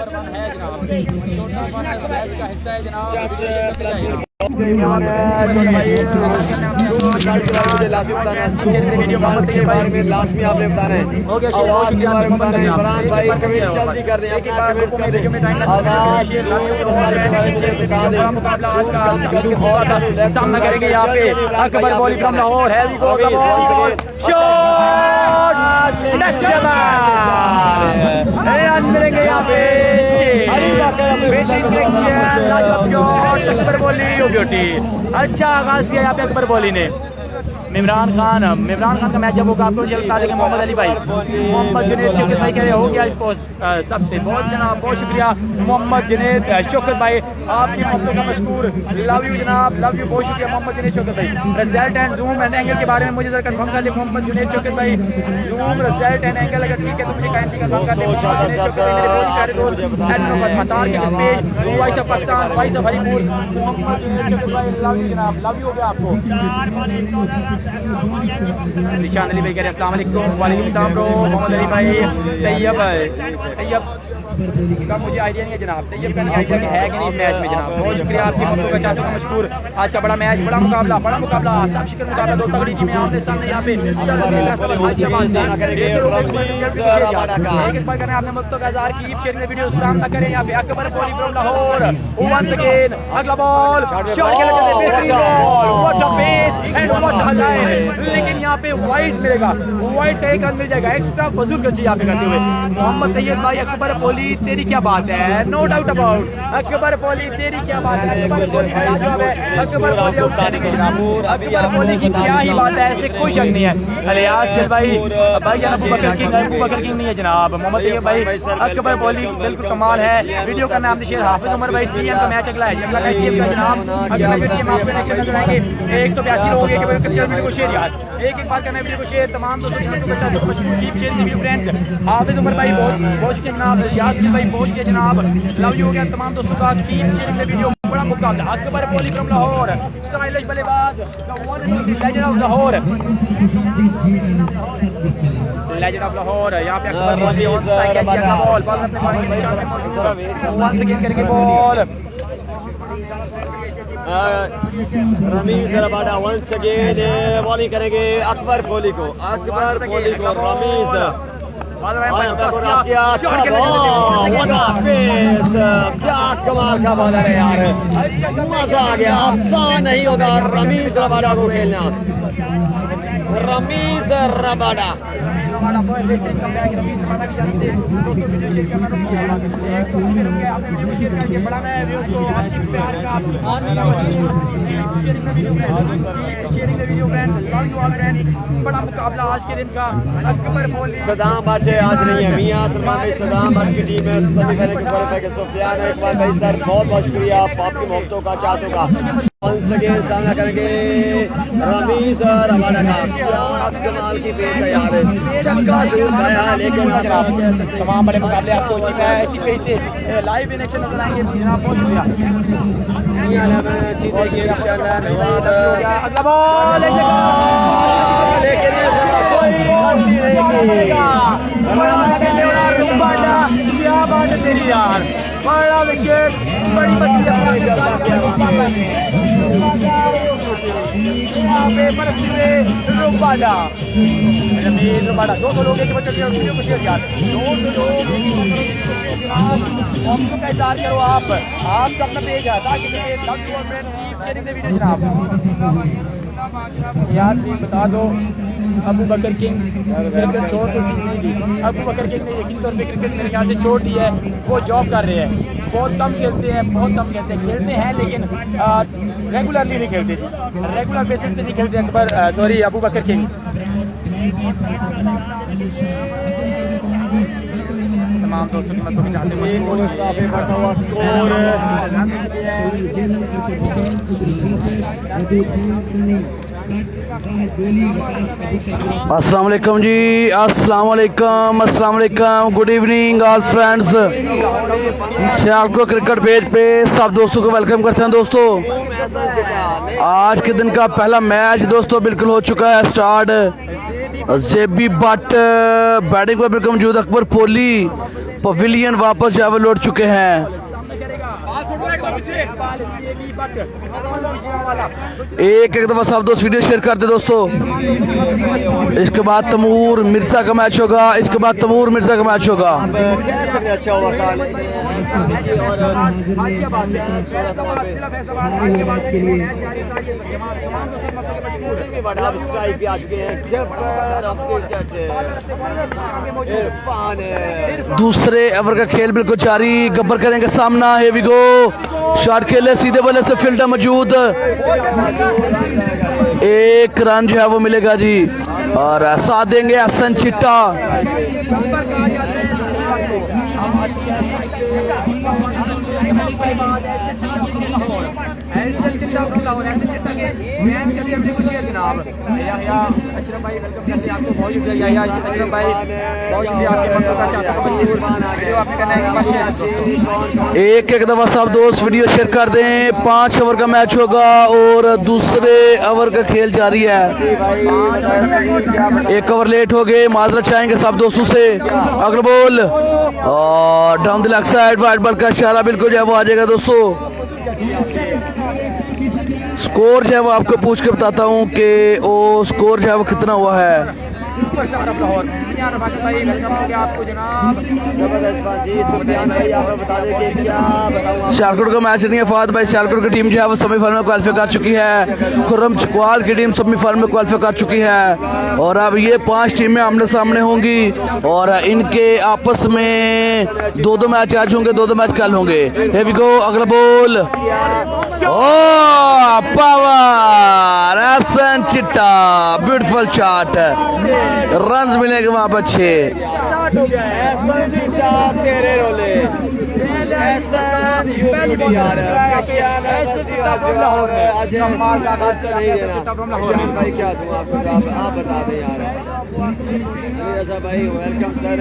Number 1 है जनाब, छोटा वन इस मैच का हिस्सा है जनाब। के बारे में लाजमी आपने बताना है, आवाज के बारे में बताना है। इमरान भाई कमेंट जल्दी कर दें, अपना कमेंट कर दें, आवाज सामना करेंगे यहाँ पे अकबर बॉली from Lahore, heavy go the ball, shot run मिलेंगे यहाँ पे, अकबर बॉली ब्यूटी, अच्छा आगाज किया यहाँ पे अकबर बॉली ने। इमरान खान का मैच जब होगा आपको बता देंगे। मोहम्मद अली भाई, मोहम्मद जुनेद शौकत भाई कह रहे हो गया सबसे बहुत जनाब, बहुत शुक्रिया मोहम्मद जुनेद शौकत भाई, आपकी मोहब्बतों का मशकूर, लव यू जनाब, लव यू, बहुत शुक्रिया मोहम्मद जुनेद शौकत भाई। Result and zoom and angle के बारे में मुझे जरा कंफर्म कर ले मोहम्मद जुनेद शौकत भाई, जूम रिजल्ट एंड एंगल अगर ठीक है तो मुझे काइंडली कंफर्म कर ले। लव यू हो गया आपको। निशान अली भाई कह रहे हैं अस्सलाम वालेकुम। वालेकुम सलाम ब्रो। मोहम्मद अली भाई, तैयब का मुझे आइडिया नहीं है जनाब, तैयब का नहीं आइडिया कि है कि नहीं इस मैच में जनाब। बहुत शुक्रिया आपकी मोहब्बतों का, चाचों का मशकूर। आज का बड़ा मैच, बड़ा मुकाबला सब शिकन मुकाबला, दो तगड़ी टीमें आमने सामने यहाँ पे। एक एक बार करना आपने मुफ्तों का इज़हार, कीप शेयरिंग द वीडियो, सामना करें यहाँ पे अकबर बॉली फ्रॉम लाहौर, वंस अगेन अगला बॉल, शॉट खेला जाता है, बेहतरीन ball, what a pace and what a line, लेकिन यहाँ पे वाइड मिलेगा, वाइड का एक रन मिल जाएगा, एक्स्ट्रा फजूल गच्ची यहाँ पे करते हुए मोहम्मद तैयब भाई। अकबर बॉली तेरी क्या बात है, नो डाउट अबाउट, अकबर बॉली तेरी क्या बात है, अकबर बॉली की क्या ही बात है, इसमें कोई शक नहीं है। अलियास भाई अबू बकर किंग नहीं है जनाब। मोहम्मद तैयब भाई, अकबर बॉली बिल्कुल कमाल है। वीडियो का नाम शेयर हाफिज उमर भाई, टीएम का मैच अगला है अगला मैच टीएम का जनाब, अगला टीएम आपको नेक्स्ट नजर आएंगे। 182 लोग वीडियो को शेयर यार, एक बार करना वीडियो को शेयर, तमाम दोस्तों के साथ मशहूर टीम शेयर वीडियो फ्रेंड्स। हाफिज उमर भाई बहुत शुक्रिया जनाब, यासमीन भाई बहुत शुक्रिया जनाब, लव यू हो गया तमाम दोस्तों का। टीम शेयर वीडियो बड़ा मुकाबला, अकबर बॉली फ्रॉम लाहौर, स्टाइलिश बल्लेबाज, the one and only legend of Lahore, legend of Lahore. यहाँ पे अकबर बॉली ऑन साइड किया बॉल, बॉल अपने पानी के निशान पे मौजूद है, वंस अगेन करके ball, Ramiz Rabada once again bowling करेंगे अकबर बॉली को, रमीज क्या कमाल का बॉलर है यार, मजा आ गया, आसान नहीं होगा रमीज रबाडा को खेलना। रमीज रबाडा बड़ा मुकाबला आज के दिन का। अकबर बॉली सदाम बादशाह आज नहीं है, मियां सलमान भाई सदाम बादशाह की टीम है, सभी पहले के क्वालिफाई के सुफियान इकबाल भाई सर बहुत शुक्रिया आपकी मोहब्बतों का, चाहतों का। वंस अगेन सामना करेंगे रमीज रबाडा का, कमाल की पेस है यार, चक्का जरूर खाया है लेकिन तमाम बड़े मुकाबले आपको इसी पे से लाइव इलेक्शन नजर आएंगे जनाब, बहुत शुक्रिया। अगला बॉल लेकिन क्या बात है तेरी यार, बड़ा विकेट, बड़ी मछली रुबाडा 200 लोग एक बच्चे वीडियो को शेयर यार, 200 लोग हमको का इज़हार करो आप अपना पेज है ताकि वीडियो जनाब यार प्लीज बता दो। अबू बकर किंग क्रिकेट छोड़ तो नहीं दी, अबू बकर किंग ने यकीन तौर पे क्रिकेट मेरे ख्याल से छोड़ दी है, वो जॉब कर रहे हैं, बहुत कम खेलते हैं, खेलते हैं लेकिन रेगुलरली नहीं खेलते, रेगुलर बेसिस पे नहीं खेलते अकबर सॉरी अबू बकर किंग। तमाम दोस्तों की मदद चाहते हैं अस्सलाम वालेकुम जी, अस्सलाम वालेकुम, good evening all friends. Sialkot cricket page पे सब दोस्तों को वेलकम करते हैं। दोस्तों आज के दिन का पहला मैच दोस्तों बिल्कुल हो चुका है स्टार्ट। जेबी बट बैटिंग पर बिल्कुल मौजूद, अकबर पोली पवेलियन वापस जो है वो लौट चुके हैं। एक दफा सब दोस्त वीडियो शेयर कर दे दोस्तों। इसके बाद तैमूर मिर्जा का मैच होगा, इसके बाद तैमूर मिर्जा का मैच होगा। अच्छा हुआ स्ट्राइक भी आ चुके हैं। दूसरे ओवर का खेल बिल्कुल जारी, गब्बर करेंगे सामना। here we go, शॉट खेले सीधे बल्ले से फील्डर मौजूद, एक रन जो है वो मिलेगा जी और साथ देंगे हसन चिट्टा। एक दफा सब दोस्त वीडियो शेयर कर दें। 5 ओवर का मैच होगा और दूसरे ओवर का खेल जारी है। एक ओवर लेट हो गए, माजरत चाहेंगे सब दोस्तों से। अगला बॉल और down the leg side, wide ball का इशारा बिल्कुल जो है वो आ जाएगा दोस्तों। स्कोर जो है वो आपको पूछ के बताता हूँ कि वो स्कोर जो है वो कितना हुआ है। सियालकोट का मैच नहीं है फाद भाई, सियालकोट की टीम जो है वो सेमीफाइनल में क्वालिफाई कर चुकी है। खुर्रम चकवाल की टीम सेमीफाइनल में क्वालिफाई कर चुकी है और अब ये 5 टीमें आमने सामने होंगी और इनके आपस में 2-2 मैच आज होंगे, 2-2 मैच कल होंगे। Here we go, अगला बॉल, ओ पावर, हसन चिट्टा, ब्यूटीफुल शॉट, रन मिलेंगे वहां पर 6। तेरे रोले भाई क्या दूं आपको, आप बता दें यार। ऐसा भाई वेलकम सर,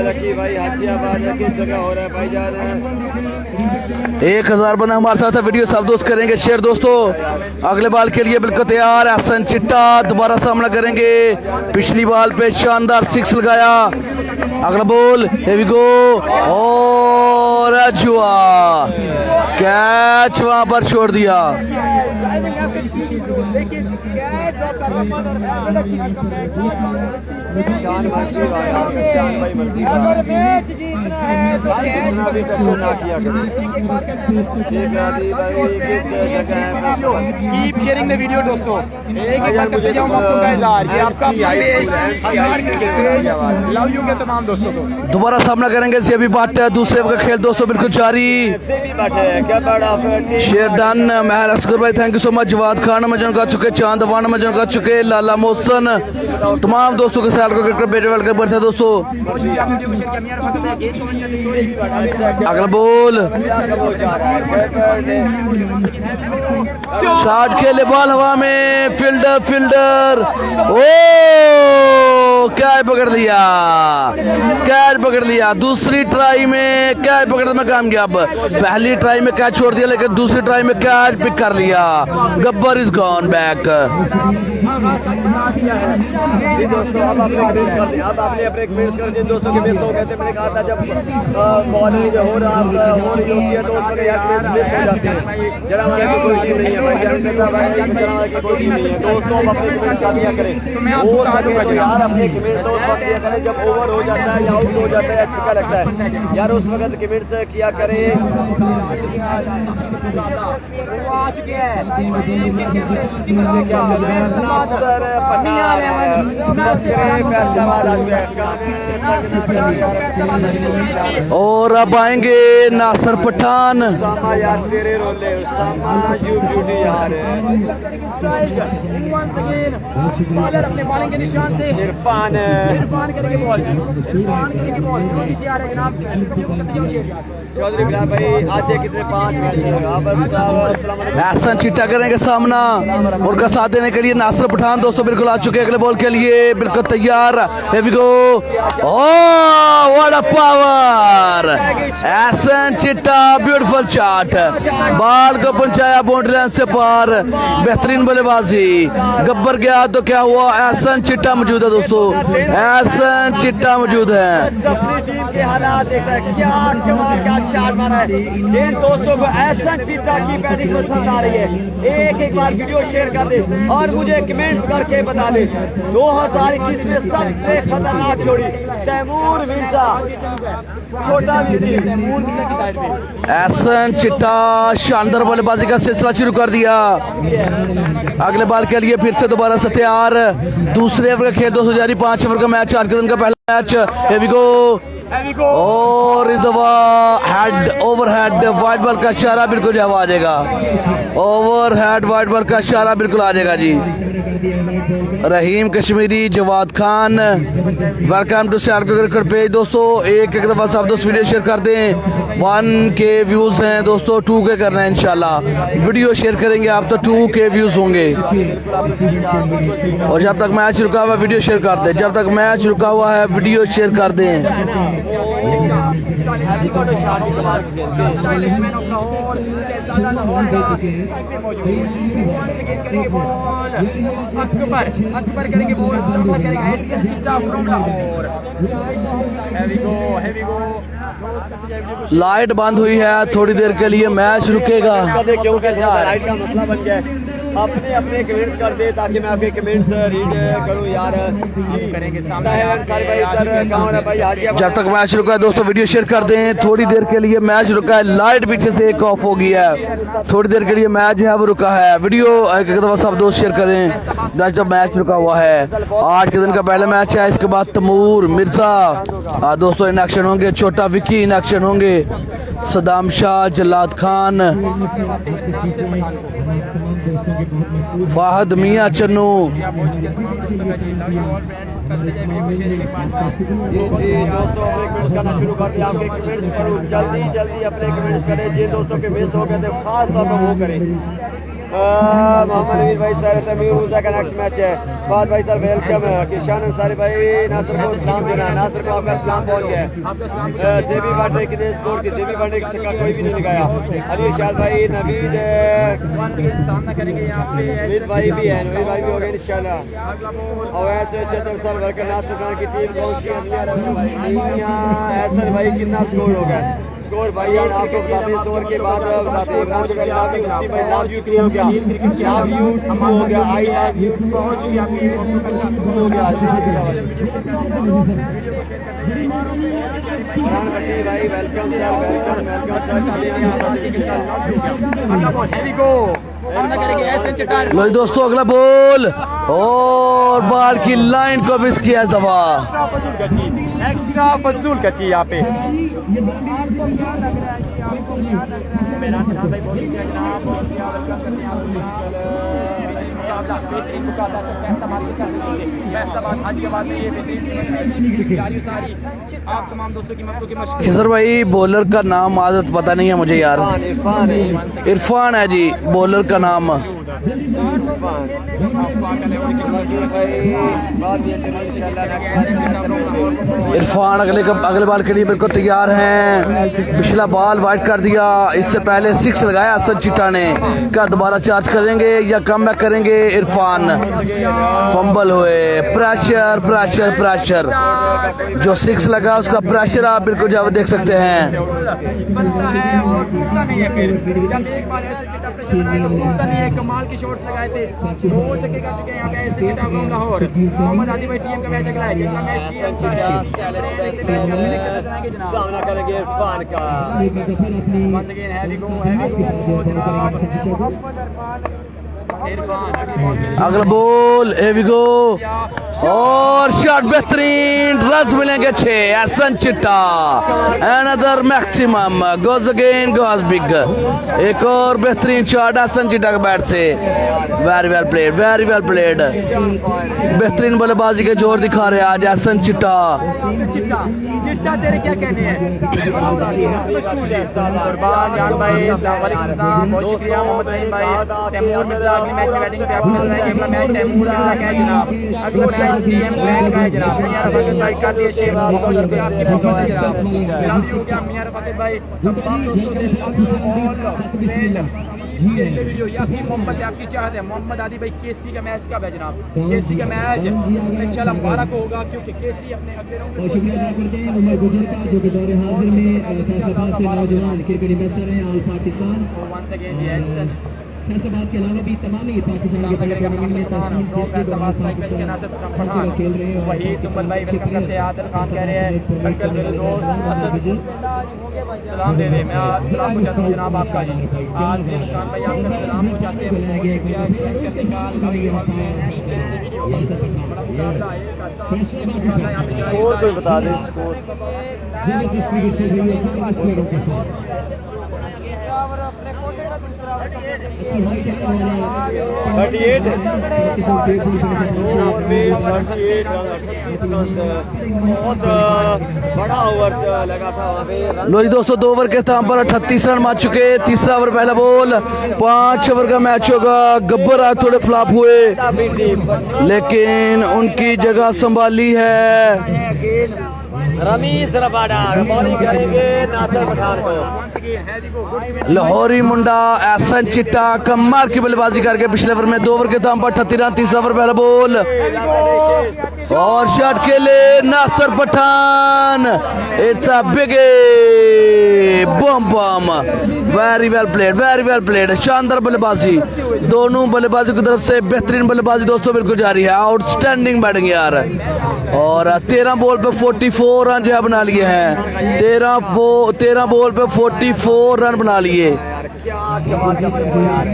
लकी भाई हाशियाबाद किस जगह हो रहा है भाईजान। 1000 बंदा हमारे साथ है, वीडियो सब दोस्त करेंगे शेयर दोस्तों। अगले बॉल के लिए बिल्कुल तैयार, हसन चिट्टा दोबारा सामना करेंगे। पिछली बॉल पे शानदार 6 लगाया। अगला बॉल, here we go, और जुआ कैच वहां पर छोड़ दिया। शान मर्जी भाई, शान भाई मर्जी भी टक्कर ना किया करो। ठीक है दी भाई, किस जगह है? कीप शेयरिंग द वीडियो दोस्तों। एक बार करते जाओ मौकों का इज़हार, ये आपका लव यू के तमाम दोस्तों को। दोबारा सामना करेंगे सेबी बाट, दूसरे का खेल दोस्तों बिल्कुल जारी। क्या बड़ा शेयर डन, महर असगर भाई thank you so much. Jawad Khan मजन कर चुके, चांद अवान मजन कर चुके, लाला मोहसन, तमाम दोस्तों के साथ क्रिकेट बेटे वेलकम करते हैं दोस्तों। अगला बॉल, शॉट खेले, बॉल हवा में, फील्डर ओ कैच पकड़ लिया, कैच पकड़ लिया। दूसरी ट्राई में कैच पकड़ने में कामयाब। पहली ट्राई में कैच छोड़ दिया लेकिन दूसरी ट्राई में कैच पिक कर लिया। Gabbar is gone back. दोस्तों अब आपने अपने मिस कर दिए दोस्तों के मिस हो गए थे। मैंने कहा था जब बॉलिंग हो रही होती है तो उस वक्त यार मिस हो जाते हैं। जनावाला की कोई टीम नहीं है भाई, जनावाला की कोई टीम नहीं है दोस्तों। अब अपने कमेंट कर दिया करें, वो तो यार अपने कमेंट्स उस वक्त किया करें जब ओवर हो जाता है या आउट हो जाता है, अच्छा लगता है यार उस वक्त कमेंट्स किया करें। और अब आएंगे नासिर पठान। यार तेरे रोले यू ब्यूटी यार। अपने बॉलिंग के निशान से इरफान करेंगे बॉल, चौधरी बिलाल भाई आज कितने 5 मैच है। हसन चिट्टा करेंगे सामना, उनका साथ देने के लिए नासिर पठान दोस्तों बिल्कुल आ चुके हैं अगले बॉल के लिए, बिल्कुल तैयार। Here we go. Oh, what a power! Ehsan चिट्टा ब्यूटीफुल शॉट, बॉल को पहुंचाया बाउंड्री लाइन से पार, बेहतरीन बल्लेबाजी। गब्बर गया तो क्या हुआ, एहसन चिट्टा मौजूद है दोस्तों, एहसन चिट्टा मौजूद है। अपनी टीम के हालात देख रहे हैं, क्या कमाल का शॉट मारा है। जिन दोस्तों को एहसन चिट्टा की बैटिंग पसंद आ रही है, एक बार वीडियो शेयर कर दे और मुझे कमेंट्स करके बता दे 2021 में सबसे खतरनाक जोड़ी तैमूर मिर्जा, छोटा विकेट एहसन चिट्टा शानदार बल्लेबाजी का सिलसिला शुरू कर दिया। अगले बॉल के लिए फिर से दोबारा से तैयार, दूसरे ओवर का खेल 200 जारी, 5 ओवर का मैच, आज के दिन का पहला मैच। Here we go. और इस दफा head over head wide ball का इशारा बिल्कुल जवाब आ जाएगा, ओवर हेड वाइड बॉल का इशारा बिल्कुल आ जाएगा जी। Rahim Kashmiri, Jawad Khan, welcome to Sialkot cricket page. दोस्तों एक दफा सब दोस्त वीडियो शेयर कर दें, 1K व्यूज हैं दोस्तों, 2K करना है इंशाल्लाह। वीडियो शेयर करेंगे आप तो 2K व्यूज होंगे। और जब तक मैच रुका हुआ है वीडियो शेयर कर दें, जब तक मैच रुका हुआ है वीडियो शेयर कर दें। अकबर करेंगे बॉल, सामना करेगा एहसन चिट्टा फ्रॉम लाहौर। लाइट बंद हुई है, थोड़ी देर के लिए मैच रुकेगा। क्योंकि लाइट का मसला बन गया है, अपने अपने कमेंट्स कर दे ताकि मैं आपके कमेंट्स रीड करूं यार। जब तक मैच रुका है दोस्तों वीडियो शेयर कर दें, थोड़ी देर के लिए मैच रुका है, लाइट पीछे से एक ऑफ हो गई है, थोड़ी देर के लिए मैच है वो रुका है। वीडियो एक दफा सब दोस्त शेयर करें जब मैच रुका हुआ है। आज के दिन का पहला मैच है, इसके बाद तैमूर मिर्जा दोस्तों इन एक्शन होंगे, छोटा विकी इन एक्शन होंगे, सदाम शाह, जलाद खान, फाहद मियां चन्नू। करना शुरू कर दिया, आपके कमेंट्स करो जल्दी जल्दी, अपने कमेंट्स करें। जिन दोस्तों के मिस हो गए थे खास तौर पर वो करें। मोहम्मद अमीर भाई सर, तमीर मूसा का नेक्स्ट मैच है। फाद भाई सर वेलकम, किशान अंसारी भाई, नासिर को सलाम देना, नासिर को आपका सलाम पहुंच गया। देवी बांटे कितने स्कोर की, देवी बांटे की छक्का कोई भी नहीं लगाया। अली इरशाद भाई, नवीद नवीद भाई भी है, नवीद भाई भी हो गए इंशाल्लाह। और ऐसे चतुर सर वर्कर नासिर खान की टीम पहुंची है। ऐसा भाई कितना स्कोर हो गया, स्कोर भाई यार आपको बताते हैं, ओवर के बाद बताते हैं। इमरान का लव यू, उसी में लव यू हो गया, लव यू हो गया, आई लव यू पहुंच गया, हो गया। इमरान भट्टी भाई वेलकम सर, वेलकम सर। लो दोस्तों अगला बॉल, और बॉल की लाइन को मिस किया इस दफा, एक्स्ट्रा फजूल कची यहाँ पे। खिजर भाई बॉलर का नाम आदत पता नहीं है मुझे यार, इरफान है जी बॉलर का नाम। इरफान अगले बॉल के लिए बिल्कुल तैयार हैं। पिछला बॉल वाइड कर दिया, इससे पहले 6 लगाया एहसन चिट्टा ने, क्या दोबारा चार्ज करेंगे या कम बैक करेंगे? इरफान फंबल हुए, प्रेशर प्रेशर प्रेशर, जो 6 लगा उसका प्रेशर आप बिल्कुल जब देख सकते हैं। कमाल के शॉट्स लगाए थे, 2 छक्के कर चुके हैं यहाँ पे एहसन चिट्टा फ्रॉम लाहौर। मोहम्मद आदिल भाई टीम का मैच अगला है, जितना मैच सामना करेंगे इरफान का। once again heavy go जनाब मोहम्मद इरफान। अगला बॉल एवी गो, और शॉट बेहतरीन, रन मिलेंगे 6। एहसन चिट्टा another maximum goes again goes big, एक और बेहतरीन शॉट एहसन चिट्टा के बैट से। Very well played, very well played, बेहतरीन बल्लेबाजी के जोर दिखा रहे आज एहसन चिट्टा। चिट्टा तेरे क्या कहने हैं? कुर्बान जान भाई, अस्सलाम वालेकुम, बहुत शुक्रिया मोहम्मद अमीन भाई, तैमूर मिर्जा अगले मैच में बैटिंग पे आपको नजर आएंगे। अगला मैच तैमूर का है जनाब, अगला मैच टीएम ब्रांड का है जनाब। मियां रफाकत भाई का दिए शेर बहुत शुक्रिया आपके साथ है जनाब। जनाब ये हो गया मियां रफाकत भाई, तमाम दोस्तों से वीडियो ये आपकी मोहब्बत है, आपकी चाहत है। मोहम्मद आदि भाई केसी का मैच कब है जनाब? केसी का मैच इंशाल्लाह 12 को होगा, क्योंकि केसी अपने अगले राउंड में शुक्रिया अदा करते हैं उमर गुजर का जो कि दौरे हाजिर में फैसलाबाद से नौजवान क्रिकेट इन्वेस्टर हैं ऑल पाकिस्तान। वंस अगेन जी फैसलाबाद के अलावा भी तमाम ही पाकिस्तान के बड़े टूर्नामेंट में तस्वीर खेल रहे हैं। वही जुम्मल भाई वेलकम करते हैं। आदिल खान कह रहे हैं अंकल मेरे दोस्त सलाम दे दे, मैं सलाम पहुंचाता हूँ जनाब आपका जी। आदिल खान भाई आपका सलाम पहुंचाते हैं। और कोई बता दें स्कोर। बहुत बड़ा ओवर लगा था वहाँ पे। लो जी दोस्तों, 2 ओवर के स्थान पर 38 रन मार चुके। तीसरा ओवर पहला बॉल, 5 ओवर का मैच होगा। गब्बर आज थोड़े फ्लॉप हुए, लेकिन उनकी जगह संभाली है रमीज रबाडा बॉलिंग करेंगे नासिर पठान को। लाहौरी मुंडा एहसन चिट्टा कमाल की बल्लेबाजी करके पिछले ओवर में 2 ओवर के दाम पर 38 रन। तीसरा ओवर पहला बॉल और शॉट के लिए Nasir Pathan. It's a big bomb very well played. शानदार बल्लेबाजी, दोनों बल्लेबाजों की तरफ से बेहतरीन बल्लेबाजी दोस्तों बिल्कुल जारी है। आउटस्टैंडिंग बैटिंग यार। और 13 बॉल पे 44 रन जो है बना लिए हैं। 13 बॉल पे 44 रन बना लिए। क्या कमाल का प्लेयर यार।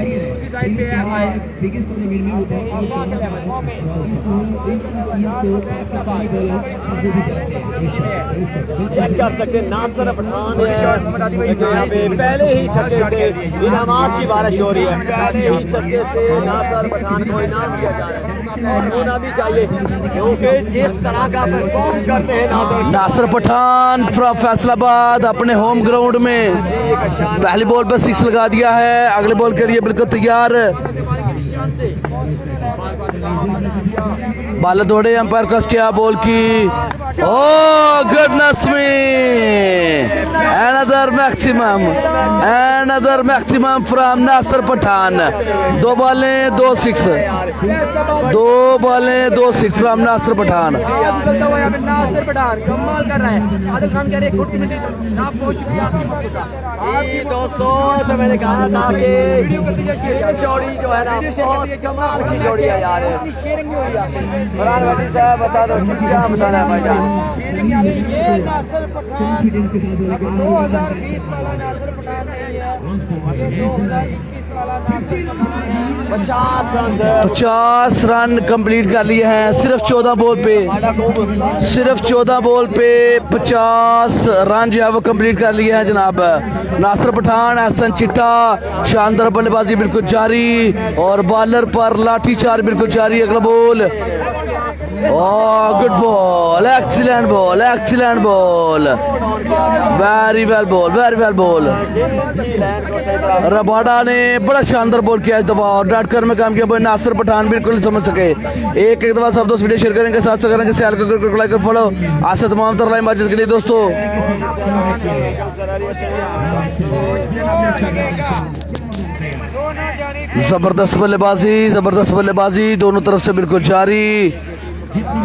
चेक कर सकते हैं नासिर पठान यहाँ पे पहले ही छक्के से इनामात की बारिश हो रही है। पहले ही छक्के से नासिर पठान को इनाम दिया जा रहा है और होना भी चाहिए, क्योंकि जिस तरह का परफॉर्म करते हैं नासिर पठान फ्रॉम फैसलाबाद अपने होम ग्राउंड में पहली बॉल पर 6 लगा दिया है। अगले बॉल के लिए बिल्कुल तैयार। बाल दौड़े, अंपायर का क्या बॉल की। Oh goodness me! Another maximum from Nasir Pathan. 2 बॉलें 2 6 फ्रॉम नासिर पठान। नासिर पठान कमाल कर रहा है। आदिल खान कह रहे हैं गुड कमेंट्री जनाब, बहुत शुक्रिया आपकी दोस्तों। तो मैंने कहा था कि ये जोड़ी जो है ना बहुत कमाल की जोड़ी है यार। शेयरिंग हो रही है। फरहान वली साहब बता दो क्या बताना है भाईजान। ये नासिर पठान 2020 वाला नासिर पठान नहीं है, 2021 वाला नासिर पठान है। 50 रन कंप्लीट कर लिए हैं सिर्फ 14 बॉल पे। 50 रन जो है वो कंप्लीट कर लिए हैं जनाब। नासिर पठान एहसन चिट्टा शानदार बल्लेबाजी बिल्कुल जारी और बॉलर पर लाठी चार्ज बिल्कुल जारी। अगला ball, good ball, excellent ball, very well ball. Rabada ने बड़ा शानदार बॉल किया इस दफा और डॉट कर में काम किया। भाई नासिर पठान बिल्कुल नहीं समझ सके। एक दफा सब दोस्त वीडियो शेयर करेंगे, साथ से करेंगे सैल को लाइक और फॉलो। आज से तमाम तरह मैचेस के लिए दोस्तों जबरदस्त बल्लेबाजी दोनों तरफ से बिल्कुल जारी।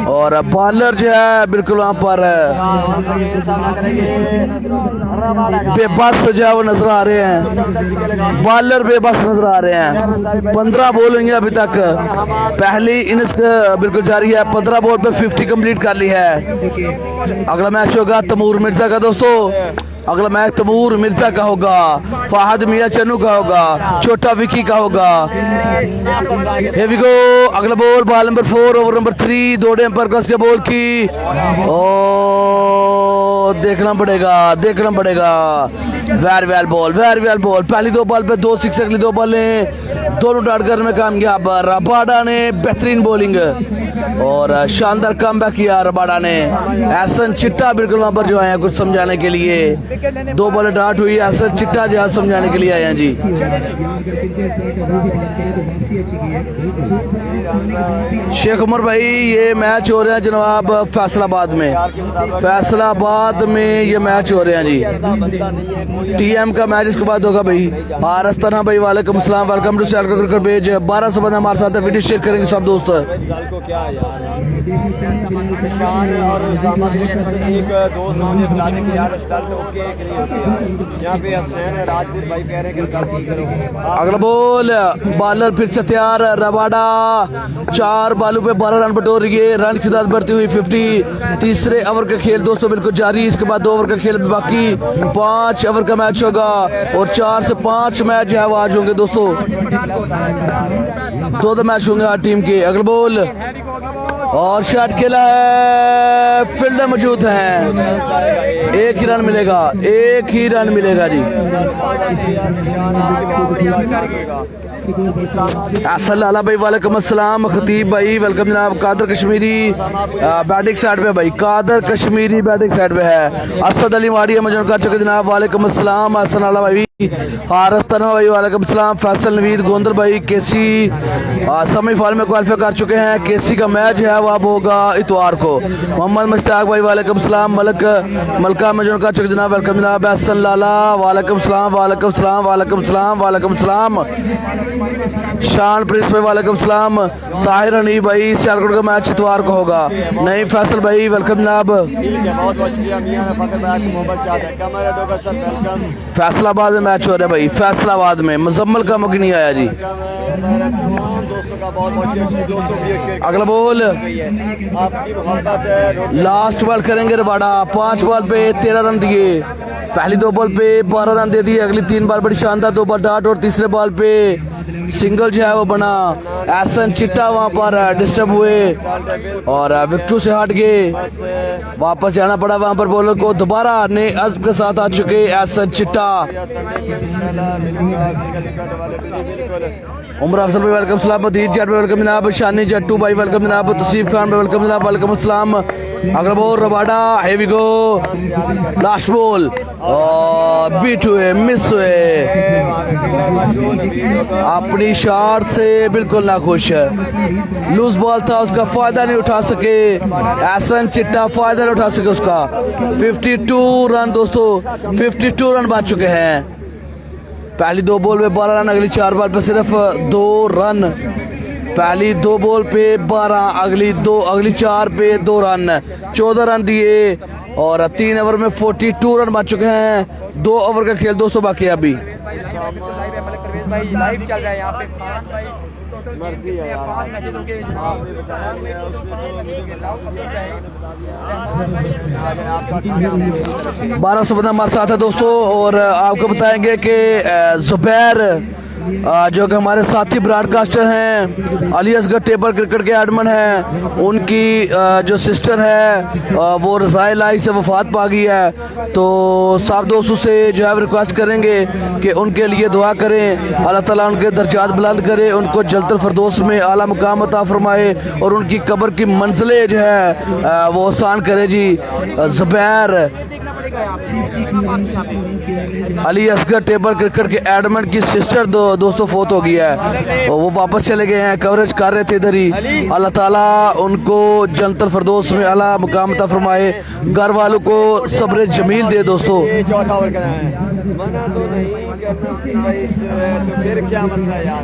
और बॉलर जो है बिल्कुल वहां पर बेबस जो है वो नजर आ रहे हैं। बॉलर बेबस नजर आ रहे हैं। 15 बॉल हुई अभी तक, पहली इनिंग्स बिल्कुल जारी है। 15 बॉल पे 50 कंप्लीट कर ली है। अगला मैच होगा तैमूर मिर्जा का दोस्तों। अगला मैच तैमूर मिर्जा का होगा, फहद मियां चन्नू का होगा, छोटा विकी का होगा। Here we go। अगला ball, ball number 4 over number 3 दौड़े अंपायर का बॉल की। देखना पड़ेगा वेरी वेल बॉल पहली 2 बॉल पे 2 6, अगली 2 बॉलें दोनों डाट करने में कामयाब। रबाडा ने बेहतरीन बॉलिंग और शानदार कमबैक किया रबाडा ने। एहसन चिट्टा बिल्कुल वहां पर जो आए हैं कुछ समझाने के लिए। 2 बॉलें डाट हुई, एहसन चिट्टा जो है समझाने के लिए आए हैं जी। शेख उमर भाई ये मैच हो रहे हैं जनाब फैसलाबाद में ये मैच हो रहे हैं जी। टीएम का मैच इसके बाद होगा भाई। आरस्ताना भाई वालेकुम अस्सलाम, वेलकम टू सैलको क्रिकेट पेज। 1200 बंदे हमारे साथ है, वीडियो शेयर करेंगे सब दोस्त। अगला बॉल बॉलर फिर से तैयार। रबाडा 4 बालों पे 12 रन बटोर रही है, रन की तादाद बढ़ती हुई 50। तीसरे ओवर का खेल दोस्तों बिल्कुल जारी। इसके बाद 2 ओवर का खेल बाकी, 5 ओवर का मैच होगा और 4 से 5 मैच जो है वो आज होंगे दोस्तों। 2 मैच होंगे हर टीम के। अगला बॉल और शॉट खेला है, फील्डर मौजूद है, एक ही रन मिलेगा जी। असला भाई वालेकुम अस्सलाम, खतीब भाई वेलकम जनाब। कादर कश्मीरी बैटिंग साइड पे भाई, कादर कश्मीरी बैटिंग साइड पे है। असद अली माड़ी मजन कर चुके जनाब, वालेकुम अस्सलाम। हसन आला भाई, हारस्ताना भाई वालेकुम अस्सलाम। फैसल नवीद गोंदल भाई, केसी सेमीफाइनल में क्वालिफाई कर चुके हैं। केसी का मैच है वो अब होगा इतवार को। मोहम्मद मुश्ताक भाई वालेकुम अस्सलाम। मलका मजन कर चुके जनाब, वेलकम जनाब। हसन लाला वालेकुम अस्सलाम। शान प्रिंस भाई वालेकुम सलाम। ताहिर हनी भाई, सियालकोट का मैच इतवार को होगा। नहीं फैसल भाई वेलकम जनाब। फैसलाबाद में मैच हो रहा है भाई, फैसलाबाद में। मुजम्मल का मौका नहीं आया जी। अगला बॉल लास्ट बॉल करेंगे रबाडा। 5 बॉल पे 13 रन दिए, पहली 2 बॉल पे 12 रन दे दिए, अगली 3 बॉल बड़ी शानदार 2 बॉल डाट और तीसरे बॉल पे सिंगल जो है वो बना। एहसन चिट्टा वहां पर डिस्टर्ब हुए और विकेट से हट गए, वापस जाना पड़ा वहां पर बॉलर को। दोबारा नए अज़्म के साथ आ चुके एहसन चिट्टा। उमर अफसल भाई वेलकम सलाम। मदीद जट भाई वेलकम जनाब। शानी जट्टू भाई वेलकम जनाब। तसीफ खान भाई वेलकम जनाब, वेलकम अस्सलाम। अगला ball Rabada, here we go, last ball और बीट हुए, मिस हुए, अपनी शॉट से बिल्कुल ना खुश है। लूज बॉल था, उसका फायदा नहीं उठा सके एहसन चिट्टा, फायदा नहीं उठा सके उसका। 52 रन दोस्तों, 52 रन बच चुके हैं। पहली 2 बॉल पे 12 रन, अगली 4 बॉल पे सिर्फ 2 रन। पहली 2 बॉल पे 12, अगली 4 पे 2 रन, 14 रन दिए और 3 ओवर में 42 रन बच चुके हैं। 2 ओवर का खेल दोस्तों बाकी है अभी। लाइव चल रहा है यहाँ पे। 1200 बंदा हमारे साथ है दोस्तों और आपको बताएंगे कि जुबैर जो कि हमारे साथी ब्रॉडकास्टर हैं, अली असगर टेबल क्रिकेट के एडमन हैं, उनकी जो सिस्टर है वो रज़ाए लाई से वफात पा गई है। तो सब दोस्तों से जो है रिक्वेस्ट करेंगे कि उनके लिए दुआ करें, अल्लाह ताला उनके दर्जात बुलंद करे, उनको जन्नतुल फिरदौस में आला मुकाम अता फरमाए और उनकी कब्र की मंजिलें जो है वो आसान करे जी। जुबैर अली असगर टेबल क्रिकेट के एडमन की सिस्टर दोस्तों फोत हो गई है, वो वापस चले गए हैं, कवरेज कर रहे थे इधर ही। अल्लाह ताला उनको जन्नतुल फिरदौस में आला मुकाम अता फरमाए, घर वालों को सब्र जमील दे दोस्तों। चौथा ओवर करना है, मना तो नहीं करना भाई, तो फिर क्या मसला है यार।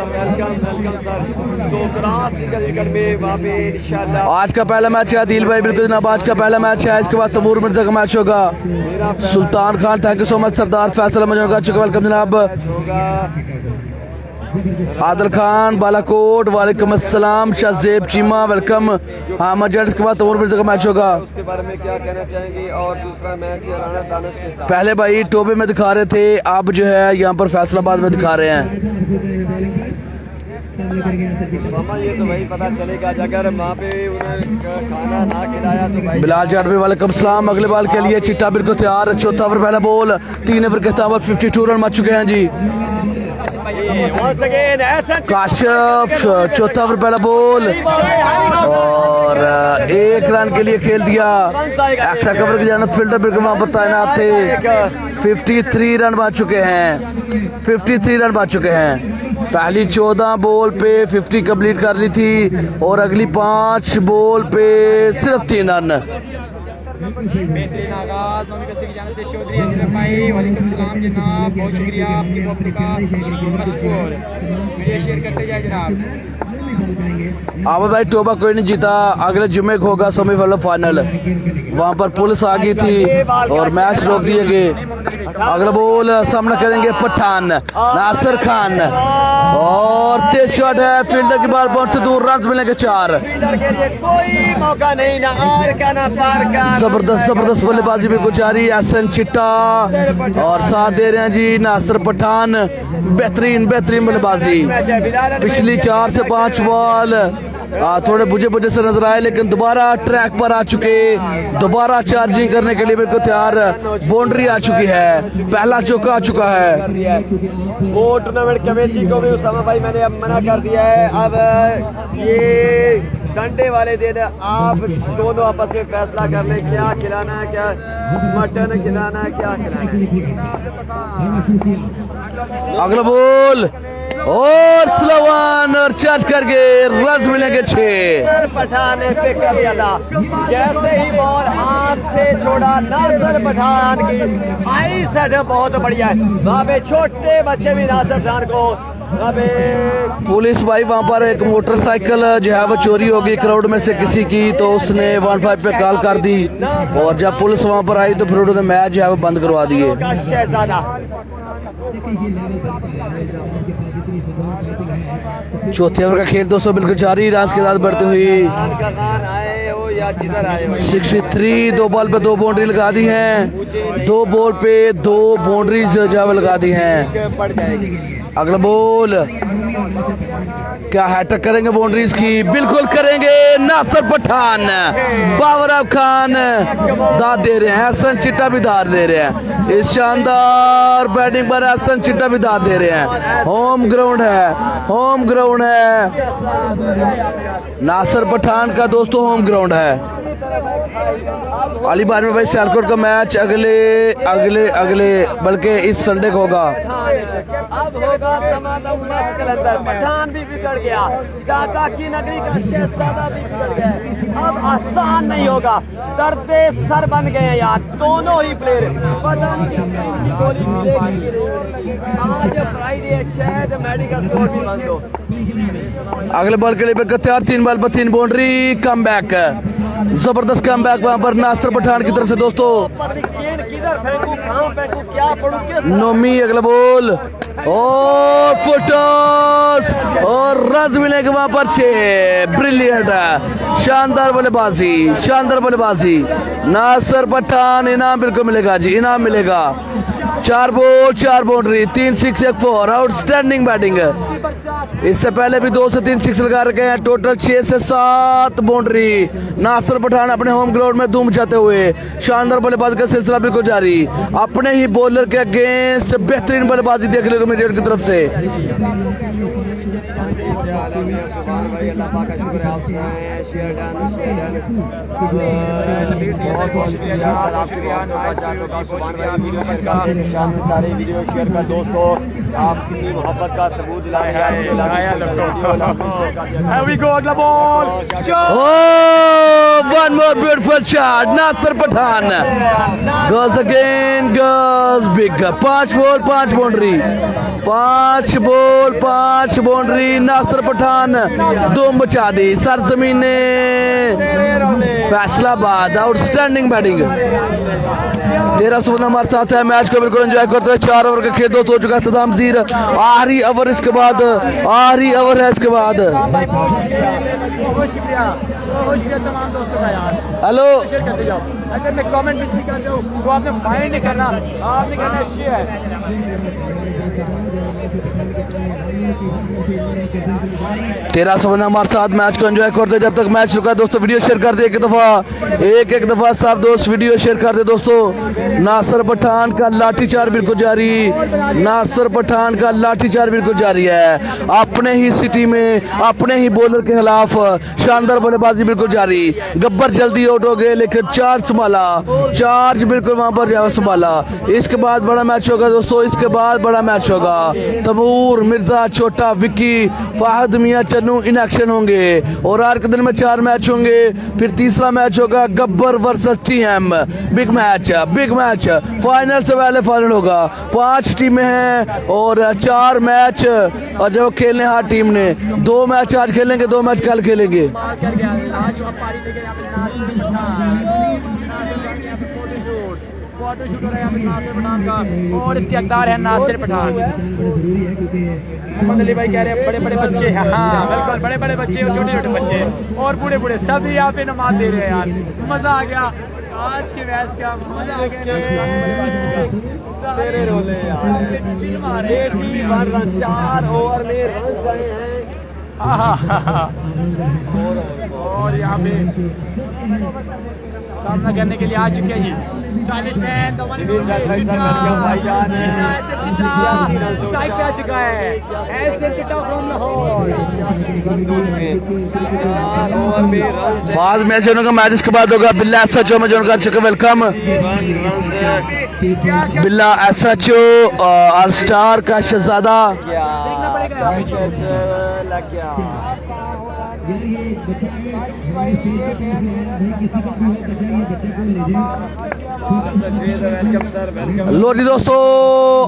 Welcome sir. तो क्रॉस क्रिकेट में वहाँ पे इंशाल्लाह आज का पहला मैच है आदिल भाई, बिल्कुल जनाब आज का पहला मैच है। इसके बाद तैमूर मिर्जा का मैच होगा। Sultan Khan thank you so much. Sardar Faisal मजन का चुका वेलकम जनाब। आदिल खान बालाकोट वालेकुम अस्सलाम। शाहजेब चीमा वेलकम। हाँ मजड के बाद तैमूर मिर्जा का मैच होगा। उसके बारे में क्या कहना चाहेंगे। और दूसरा मैच राणा दानिश के साथ पहले भाई टोबे में दिखा रहे थे, अब जो है यहाँ पर फैसलाबाद में दिखा रहे हैं। सामने करेंगे नासिर चिट्टा मामा ये तो वही पता चलेगा अगर वहाँ पे उन्हें खाना ना खिलाया तो भाई बिलाल जाटवी वालेकुम सलाम। अगले बॉल के लिए चिट्टा बिल्कुल तैयार। चौथा ओवर पहला बॉल 3 ओवर के तहत 52 रन मार चुके हैं जी। once again ऐसा काशिफ चौथा ओवर पहला बॉल और 1 रन के लिए खेल दिया। एक्स्ट्रा कवर की जानब फील्डर बिल्कुल वहां पर तैनात थे। 53 रन बन चुके हैं। 53 रन बन चुके हैं। पहली 14 बॉल पे 50 कंप्लीट कर ली थी और अगली 5 बॉल पे सिर्फ 3 रन। बेहतरीन आगाज नौमी कस्बे की जानिब से चौधरी अशरफ भाई। वालेकुम सलाम जनाब, बहुत शुक्रिया आपकी मोहब्बत का मशकूर। वीडियो शेयर करते जाए जनाब। आबा भाई टोबा कोई नहीं जीता। अगले जुम्मे को होगा सेमीफाइनल फाइनल। वहां पर पुलिस आ गई थी और मैच रोक दिए गए। अगला बॉल सामना करेंगे पठान नासिर खान और तेज शॉट है। फील्डर की बॉल पहुंच से दूर। रन मिलेंगे 4। के लिए कोई मौका नहीं ना आर का ना पार का। जबरदस्त बल्लेबाजी बिल्कुल जारी। एहसन चिट्टा और साथ दे रहे हैं जी नासिर पठान। बेहतरीन बल्लेबाजी। पिछली 4 से 5 बॉल थोड़े बुझे से नजर आए लेकिन दोबारा ट्रैक पर आ चुके। दोबारा चार्जिंग करने के लिए बिल्कुल तैयार। बाउंड्री आ चुकी है। पहला चौका आ चुका है। वो टूर्नामेंट कमेटी को भी उसामा भाई मैंने अब मना कर दिया है। अब ये संडे वाले दिन आप दोनों आपस में फैसला कर ले क्या खिलाना है, क्या मटन खिलाना है, क्या खिलाना है। अगला बॉल और स्लो वन और चार्ज करके रन मिलेंगे 6। पठान ने पिक कर लिया था। जैसे ही बॉल हाथ से छोड़ा नासिर पठान की आई सेट बहुत बढ़िया है। वहाँ पे छोटे बच्चे भी नासिर पठान को पुलिस भाई वहाँ पर एक मोटरसाइकिल जो है वो चोरी हो गई क्राउड में से किसी की, तो उसने 15 पे कॉल कर दी और जब पुलिस वहाँ पर आई तो फिर उन्होंने मैच जो है वो बंद करवा दिए। चौथे ओवर का खेल दोस्तों बिल्कुल जारी। रन के साथ बढ़ते हुई 63। 2 बॉल पे 2 बाउंड्री लगा दी हैं। 2 बॉल पे 2 बाउंड्रीज जो है लगा दी हैं। अगला बॉल क्या हैट्रिक करेंगे बाउंड्रीज की? बिल्कुल करेंगे। नासिर पठान पावर ऑफ खान दाद दे रहे हैं। एहसन चिट्टा भी दाद दे रहे हैं। इस शानदार बैटिंग पर एहसन चिट्टा भी दाद दे रहे हैं। होम ग्राउंड है नासिर पठान का दोस्तों, होम ग्राउंड है। अली बार में भाई सियालकोट का मैच अगले बल्कि इस संडे को होगा। अब होगा पठान भी बिगड़ गया। ढाका की नगरी का शहजादा भी बिगड़ गया। अब आसान नहीं होगा। दर्दे सर बन गए हैं यार दोनों ही प्लेयर। पता नहीं गोली मिलेगी। आज फ्राइडे है, शायद मेडिकल स्टोर भी बंद हो। अगले बॉल के लिए तैयार। 3 बॉल पर 3 बाउंड्री। कम बैक, जबरदस्त कम बैक वहां पर नासिर पठान की तरफ से दोस्तों। किधर फेंकूं, कहां फेंकूं, क्या पढ़ूं, किस नोमी अगला बॉल और फुटॉस और रन मिलेंगे वहां पर 6। ब्रिलियंट, शानदार बल्लेबाजी नासिर पठान। इनाम बिल्कुल मिलेगा जी, इनाम मिलेगा। 4 बॉल 4 बाउंड्री, 3 6 1 4। Outstanding batting. इससे पहले भी 2 से 3 6 लगा रखे हैं। टोटल 6 से 7 बाउंड्री। नासिर पठान अपने होम ग्राउंड में धूम मचाते हुए शानदार बल्लेबाजी का सिलसिला बिल्कुल जारी। अपने ही बॉलर के अगेंस्ट बेहतरीन बल्लेबाजी देखने को मिली उनकी तरफ से। सारे वीडियो शेयर कर दोस्तों, आपकी मोहब्बत का सबूत दिलाने। अगला ball one more beautiful shot. Nasir Pathan goes again, goes big. 5 ball 5 boundary, 5 ball 5 boundary. Nasir Pathan धूम मचा दी सरजमीन ने फैसलाबाद। Outstanding batting. 13 बंदा हमारे साथ है। मैच को बिल्कुल एंजॉय करते हैं। 4 ओवर का खेल हो चुका है। इख्तिताम पजीर आखिरी ओवर इसके बाद, आखिरी ओवर है इसके बाद। तमाम दोस्तों का यार हेलो शेयर करते जाओ। अगर मैं कमेंट भी कर रहा हूँ तो आपने माइंड नहीं करना, आपने करना शेयर। 13 बंदा हमारे साथ मैच को एंजॉय करते जब तक मैच रुका। दोस्तों वीडियो शेयर कर दे एक दफा सब दोस्त वीडियो शेयर कर दे दोस्तों। नासिर पठान का लाठीचार्ज बिल्कुल जारी, नासिर पठान का लाठीचार्ज बिल्कुल जारी है। अपने ही सिटी में अपने ही बॉलर के खिलाफ शानदार बल्लेबाजी बिल्कुल जारी। गब्बर जल्दी आउट हो गए लेकिन चार्ज बिल्कुल वहां पर जाओ संभाला। इसके बाद बड़ा मैच होगा दोस्तों, इसके बाद बड़ा मैच होगा। तमूर, मिर्जा, छोटा, विक्की, फाहद, मियां, चन्नू इन एक्शन होंगे और आज के दिन में 4 मैच होंगे। फिर तीसरा मैच होगा Gabbar versus TM. Big match final से पहले फाइनल होगा। 5 टीमें हैं और 4 मैच और जो खेलने हर टीम ने 2 मैच आज खेलेंगे, 2 मैच कल खेलेंगे। फोटो शूट हो रहा है यहाँ पे नासिर पठान का और इसके हकदार है नासिर पठान। मोहम्मद अली भाई कह रहे हैं बड़े बड़े बच्चे हैं। हाँ बिल्कुल, बड़े बड़े बच्चे और छोटे छोटे बच्चे और बूढ़े बूढ़े सभी यहाँ पे नमाज दे रहे हैं। यार मजा आ गया आज के मैच का, मजा आ गया। तेरे रोले यार 4 ओवर में रन गए हैं। और यहाँ पे सामना करने के लिए आ चुके हैं जी stylish man the one side पे आ चुका है ऐसे चिट्टा फ्रॉम लाहौर। फाज मैच होने का मैच इसके बाद होगा। बिल्ला एसएचओ में जोन कर चुके, वेलकम बिल्ला एसएचओ ऑल स्टार का शहजादा। लो जी दोस्तों,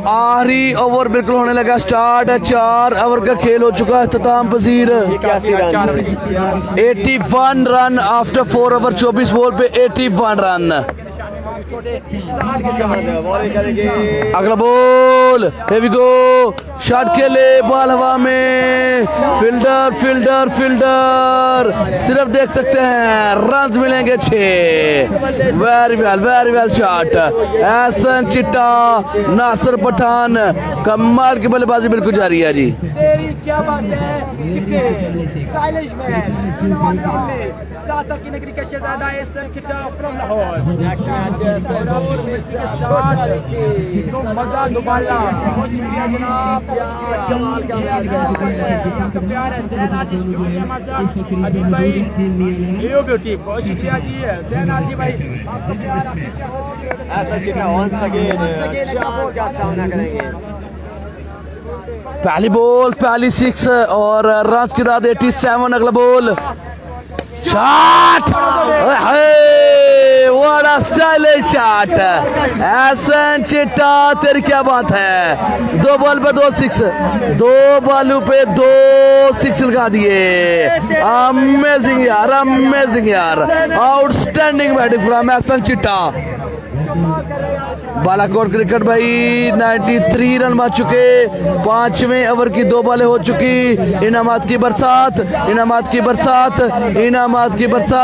आखिरी ओवर बिल्कुल होने लगा स्टार्ट। 4 ओवर का खेल हो चुका है इख्तिताम पजीर। 81 रन आफ्टर 4 ओवर 24 बॉल पे 81 रन। अगला ball, here we go, shot खेले, बॉल हवा में, फील्डर सिर्फ देख सकते हैं रन मिलेंगे 6। Very well shot. एहसन चिट्टा, नासिर पठान, कमाल की बल्लेबाजी बिल्कुल जारी है जी। क्या बात है चिट्टे, स्टाइलिश मैन की नगरी का शहजादा एहसन चिट्टा फ्रॉम लाहौर। तो मजा दुबारा, बहुत शुक्रिया जनाब, प्यार है जैन आजी, शुक्रिया हमारे साथ अजीत भाई, लियो ब्यूटी, बहुत शुक्रिया जी जैन आजी भाई, आपका प्यार ऐसा चिट्टा once again चार का सामना करेंगे। पहली बॉल, पहली 6 और रन की तादाद 87। अगला ball, shot, what a stylish shot. Ehsan Chitta तेरी क्या बात है, 2 बॉल पे 2 6, 2 बॉलों पे 2 6 लगा दिए। अमेजिंग यार, आउटस्टैंडिंग बैटिंग फ्रॉम एहसन चिट्टा। बालाकोट क्रिकेट भाई 93 रन मार चुके। 5वें ओवर की 2 बॉलें हो चुकी। इनामात की बरसात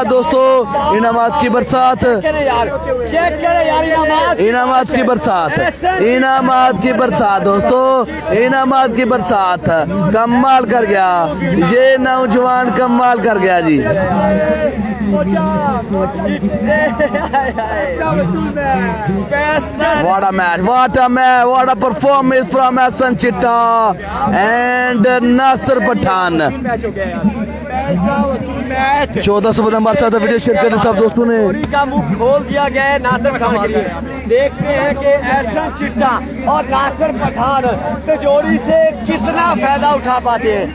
दोस्तों, इनामात की बरसात कमाल कर गया ये नौजवान, कमाल कर गया जी। What a performance from Ahsan Chitta and Nasir Pathan। 1400 हमारे साथ वीडियो शेयर करने सब दोस्तों ने का मुंह खोल दिया गया है नासिर पठान के लिए। देखते हैं कि एहसन चिट्टा और नासिर पठान तिजोरी से कितना फायदा उठा पाते हैं।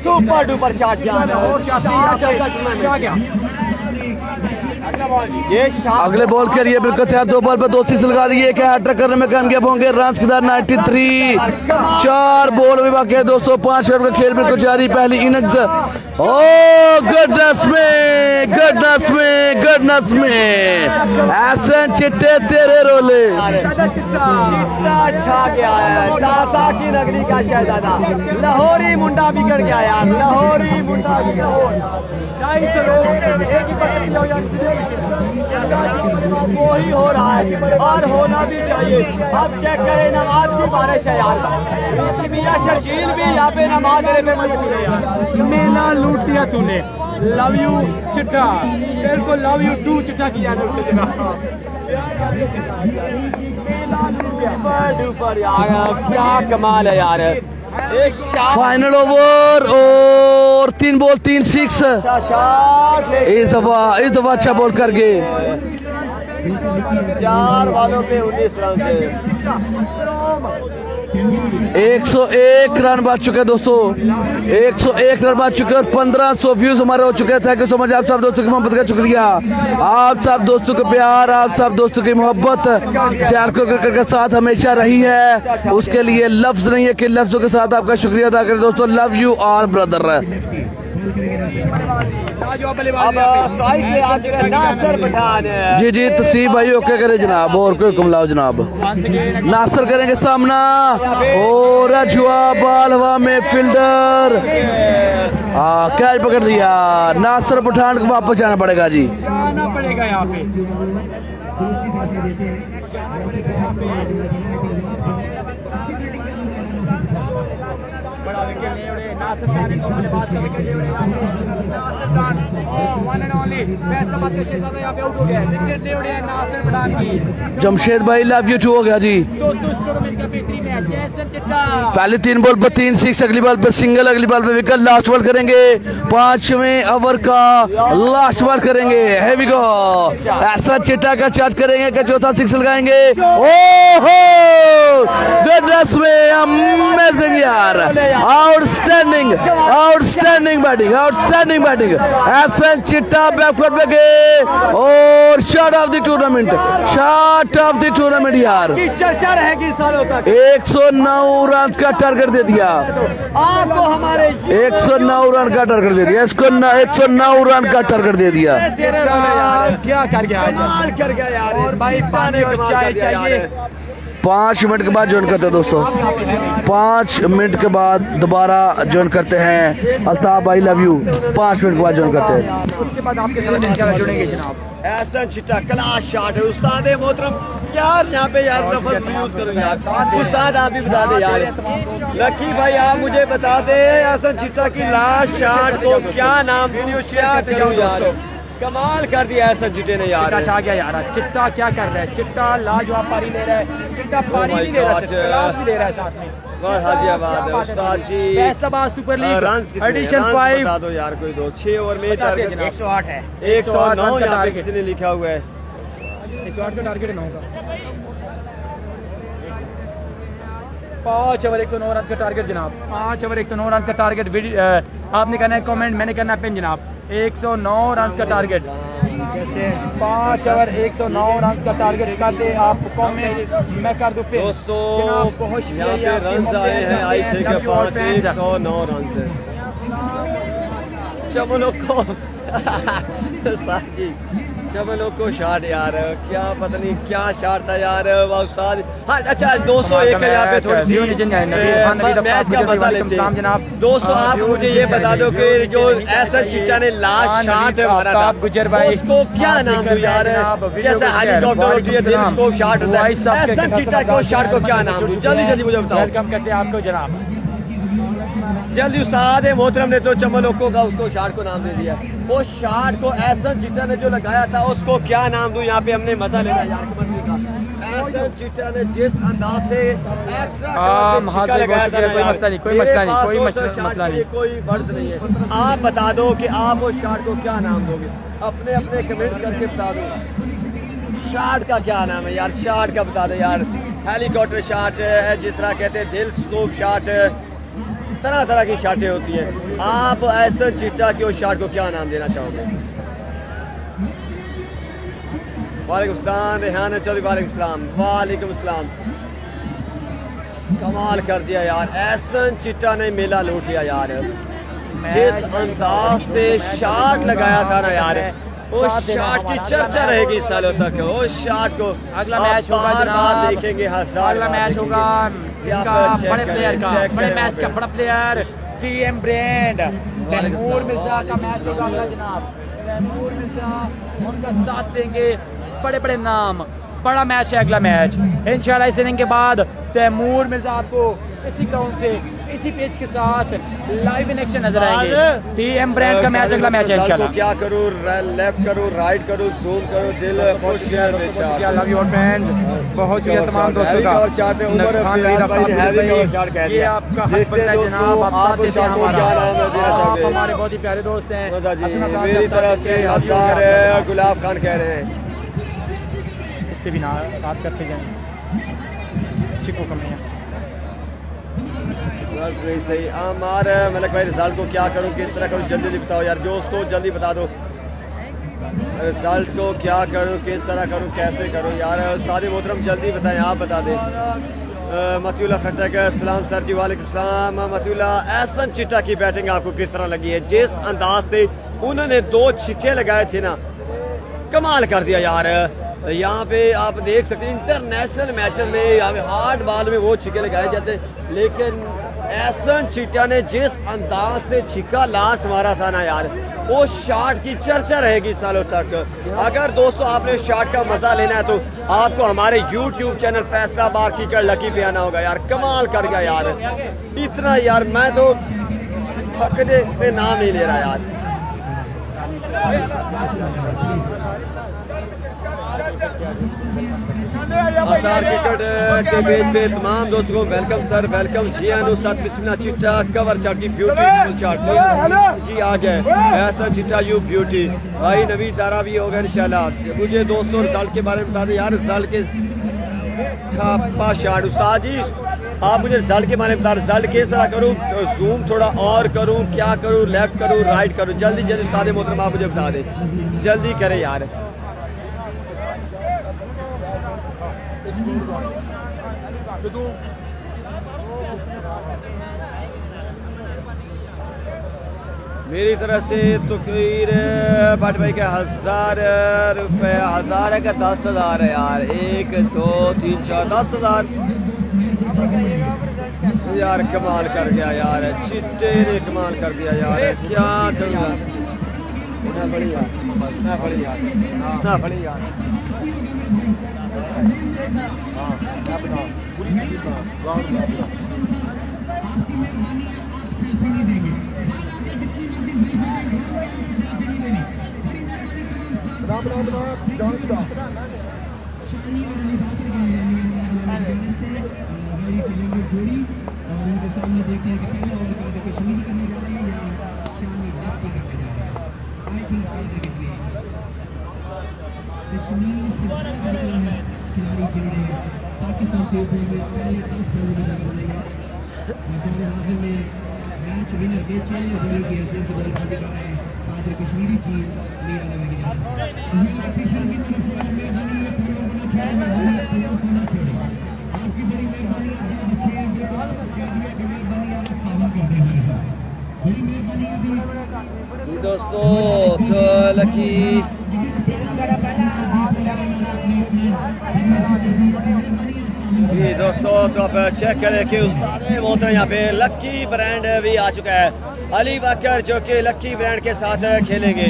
सुपर डुपर शॉट अगले बॉल के लिए बिल्कुल तैयार। 2 बॉल पे 2 6 लगा दिए। क्या हैट्रिक करने में कामयाब होंगे। रन की तादाद 93। 4 बॉल भी बाकी है दोस्तों। 5 ओवर का खेल बिल्कुल जारी। पहली इनिंग्स, गडनेस में एहसन चिट्टे तेरे रोले। चिट्टा छा गया है, दादा की नगरी का शहजादा, लाहौरी मुंडा बिगड़ गया यार, लाहौरी मुंडा बिगड़। 250 लोग एक ही पट्टे वही हो रहा है और होना भी चाहिए। अब चेक करें, नमाज की बारिश है यार, मियां शर्जील भी यहाँ पे नमाज देने पे मजबूर है यार। मेला लूट दिया तूने। लव यू चिट्टा, बिल्कुल लव यू टू चिट्टा किया ने उसके ऊपर यार, क्या कमाल है यार। फाइनल ओवर और 3 बॉल 3 6। इस दफा अच्छा बॉल कर गए। 4 बॉलों पे 19 रन से 101 रन बच चुके हैं दोस्तों, 101 रन बच चुके हैं और 1500 व्यूज हमारे हो चुके हैं। थैंक यू सो मच आप सब दोस्तों की मोहब्बत का शुक्रिया, आप सब दोस्तों का प्यार, आप सब दोस्तों की मोहब्बत सियालकोट क्रिकेट के साथ हमेशा रही है। उसके लिए लफ्ज नहीं है कि लफ्जों के साथ आपका शुक्रिया अदा करें दोस्तों। Love you all brother. जी जी तसीब भाई ओके करे जनाब, और कोई हुक्म लाओ जनाब। नासर करेंगे सामना और जुआ बाल हवा में फील्डर कैच पकड़ दिया। नासर पठान को वापस जाना पड़ेगा जी, जाना पड़ेगा यहाँ पे। बड़ा विकेट नहीं उड़े, नासिर खान इस ओवर में बात कर विकेट नहीं उड़े, Nasir Khan one and only best of के शेखजादा यहाँ पे आउट हो गया। विकेट नहीं उड़े नासिर पठान की। जमशेद भाई लव यू टू हो गया जी। दोस्तों इस टूर्नामेंट का बेहतरीन मैच है एहसन चिट्टा। पहले 3 बॉल पर 3 6, अगली बॉल पर सिंगल, अगली बॉल पर विकेट। लास्ट बॉल करेंगे 5वें ओवर का लास्ट बॉल करेंगे। है वी गो ऐसा चिट्टा का चार्ज करेंगे कि चौथा 6 लगाएंगे। ओहो गुडनेस में अमेजिंग यार, outstanding outstanding batting, outstanding batting. Ehsan Chitta back foot पे गए और shot of the tournament, shot of the tournament यार। चर्चा रहेगी सालों तक। 109 रन का टारगेट दे दिया आपको, हमारे 109 रन का टारगेट दे दिया इसको, 109 रन का टारगेट दे दिया। क्या कर गया, कमाल कर गया यार। और भाई पानी और चाय चाहिए। 5 मिनट के बाद ज्वाइन करते हैं दोस्तों, 5 मिनट के बाद दोबारा ज्वाइन करते हैं। अल्ताफ भाई लव यू, 5 मिनट के बाद ज्वाइन करते हैं। उसके बाद आपके साथ इंशाल्लाह जुड़ेंगे जनाब। एहसन चिट्टा क्लास शॉट है उस्ताद मोहतरम। यार यहाँ पे यार लफ्ज़ यूज करो यार, उस्ताद आप भी बता दे यार। लकी भाई आप मुझे बता दे एहसन चिट्टा की लास्ट शॉट को क्या नाम दूं, क्या करूं यार। कमाल कर दिया है चिट्टे ने यार। चिट्टा छा गया यार। चिट्टा क्या कर रहा है, चिट्टा लाजवाब पारी ले रहा है। चिट्टा पारी नहीं ले रहा है, क्लास भी ले रहा है साथ में। उस्ताद जी फैसलाबाद सुपर लीग एडिशन 5 बता दो यार कोई दो। 6 ओवर में टारगेट 108 है, 109 यहाँ पे किसी ने लिखा हुआ है। 108 का टारगेट 9 का। 5 ओवर 109 रन का टारगेट जनाब, 5 ओवर 109 रन का टारगेट। आपने करना है कमेंट, मैंने करना है पिन जनाब। 109 रन का टारगेट, जैसे 5 ओवर 109 रन का टारगेट करते आप कमेंट, मैं कर दूं पिन। दोस्तों जनाब बहुत शुक्रिया। यहाँ पे रन आए हैं आई थिंक 109 रन से। चमलों को साथी चमलों को शॉट यार, क्या पता नहीं क्या शॉट था यार उस्ताद। हाँ अच्छा 201 यहाँ पे थोड़ी सी मैच का मजा लेते हैं। दोस्तों आप मुझे ये बता दो कि जो एहसन चिट्टा ने लास्ट शॉट मारा था गुजर भाई उसको क्या नाम दूं यार। जैसे हेलीकॉप्टर होती है दिल को शॉट होता है, एहसन चिट्टा को शॉट को क्या नाम दूं, जल्दी जल्दी मुझे बताओ। वेलकम करते हैं आपको जनाब। जल्दी उस्ताद मोहतरम ने तो चमलोको का उसको शॉट को नाम दे दिया। वो शॉट को एहसन चिट्टा ने जो लगाया था उसको क्या नाम दूं, यहाँ पे हमने मजा लेना यार कबड्डी का। एहसन चिट्टा ने जिस अंदाज से कोई मसला नहीं, कोई मसला नहीं, कोई मसला नहीं, कोई वर्ड नहीं है। आप बता दो कि आप उस शॉट को क्या नाम दोगे, अपने अपने कमेंट करके बता दो। शॉट का क्या नाम है यार, शॉट का बता दो यार। हेलीकॉप्टर शॉट है, जिस तरह कहते हैं दिल स्कोप शॉट, तरह तरह की शॉटें होती हैं। आप एहसन चिट्टा की उस शॉट को क्या नाम देना चाहोगे? वालेकुम सलाम रेहान चौधरी, वालेकुम सलाम, वालेकुम सलाम। कमाल कर दिया यार, एहसन चिट्टा ने मेला लूट लिया यार। जिस अंदाज से शॉट लगाया था ना यार, उस शॉट की चर्चा रहेगी सालों तक। उस शॉट को अगला मैच होगा जनाब, देखेंगे। अगला मैच होगा इसका बड़े प्लेयर का, बड़े मैच का बड़ा player TM brand Taimur Mirza का मैच होगा अगला जनाब। तैमूर मिर्जा उनका साथ देंगे, बड़े बड़े नाम, बड़ा मैच है अगला मैच इंशाल्लाह। इस इनिंग के बाद तैमूर मिर्जा आपको इसी ग्राउंड से इसी पेज के साथ लाइव इन एक्शन नजर आएंगे। टीएम ब्रांड का मैच अगला मैच है इंशाल्लाह। क्या करूं, लेफ्ट करूं, राइट करूं, जूम करूं, दिल खुश है बेचारा। लव योर फ्रेंड्स, बहुत शुक्रिया तमाम दोस्तों का। और चाहते हैं उमर ये आपका हक बनता है जनाब, आप साथ देते हैं हमारा, आप हमारे बहुत ही प्यारे दोस्त हैं। मेरी तरफ से हजार गुलाब खान कह रहे हैं, इस पे भी ना साथ करते जाएं, चिको कमी है सही। हमारे मलक भाई रिजल्ट को क्या करूं, किस तरह करूं, जल्दी बताओ यार दोस्तों, जल्दी बता दो रिजल्ट को क्या करूं, किस तरह करूं, कैसे करूं यार। सारे मोहतरम जल्दी बताएं, आप बता दें। मतियुल्लाह खट्टक, सलाम सर जी, वालेकुम सलाम। मतियुल्लाह, एहसन चिट्टा की बैटिंग आपको किस तरह लगी है? जिस अंदाज से उन्होंने 2 छिक्के लगाए थे ना, कमाल कर दिया यार। यहाँ पे आप देख सकते हैं इंटरनेशनल मैचेस में यहाँ पे हार्ड बॉल में वो छिक्के लगाए जाते हैं, लेकिन एहसन चिट्टा ने जिस अंदाज से छिक्का लास्ट मारा था ना यार, वो शॉट की चर्चा रहेगी सालों तक। अगर दोस्तों आपने शॉट का मजा लेना है तो आपको हमारे YouTube channel Faisalabad kicker lucky पे आना होगा यार। कमाल कर गया यार, इतना यार, मैं तो फकरे पे नाम नहीं ले रहा यार। अवतार क्रिकेट के पेज पे तमाम दोस्तों को वेलकम सर, वेलकम जी। अनुसाद बिस्मिल्लाह चिट्टा कवर चार्ट की ब्यूटी चार्ट जी आ गए, ऐसा चिट्टा यू ब्यूटी भाई। नवी तारा भी होगा इंशाल्लाह। मुझे दोस्तों रिजल्ट के बारे में बता दें यार, रिजल्ट के ठप्पा शाट उस्ताद जी, आप मुझे रिजल्ट के बारे में बता, रिजल्ट किस तरह करूँ, जूम थोड़ा और करूँ, क्या करूँ, लेफ्ट करूँ, राइट करूँ, जल्दी जल्दी उस्ताद मोहतरम आप मुझे बता दें, जल्दी करें यार। मेरी तरफ से तकरीर भट्ट भाई के 1000 रुपये, 1000 है क्या 10,000 है यार, 1 2 3 4 10,000 यार। कमाल कर गया यार, चिट्टे ने कमाल कर दिया यार, क्या करूँगा ना बड़ी यार, ना बड़ी यार, ना बड़ी यार। हाँ क्या बताओ, जोड़ी और उनके सामने देखते हैं कि पहला ओवर कादर कश्मीरी करने जा रहे हैं या शामी लेफ्टी करने जा रहे हैं। आई थिंक कादर कश्मीर से निकले हैं खिलाड़ी जिन्होंने पाकिस्तान के ऊपर में पहले 10 बॉलों की जगह बनाई है। और हासिल में मैच विनर के चेले बॉलर की हैसियत से बॉल बाजी कर रहे हैं कादर कश्मीरी टीम लिया नवी की तरफ से। ऑफिशियल की तरफ से मेहरबानी है, पूरा बना छोड़े आपकी बड़ी मेहरबानी दोस्तों। तो लकी जी दोस्तों, तो आप चेक करें कि उस्ताद मोहतरम यहाँ पे लक्की ब्रांड भी आ चुका है, अली बकर जो कि लक्की ब्रांड के साथ खेलेंगे।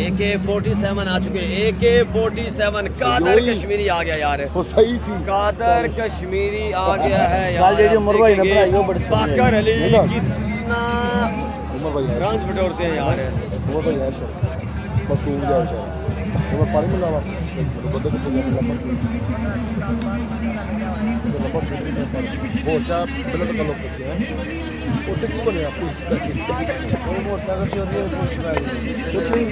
AK-47 आ चुके हैं, AK-47 कादर कश्मीरी आ गया यार, वो सही सी कादर कश्मीरी आ गया है यार। बाकर अली कितना रन बटोरते हैं यार, वो तो यार सर बस सूख जाओ सर, वो पानी में लावा बंदे को चले जाने वो चार पहले तो लोग पूछे हैं वो तो क्यों नहीं आपको इसका वो मोटरसाइकिल चोरी है कुछ नहीं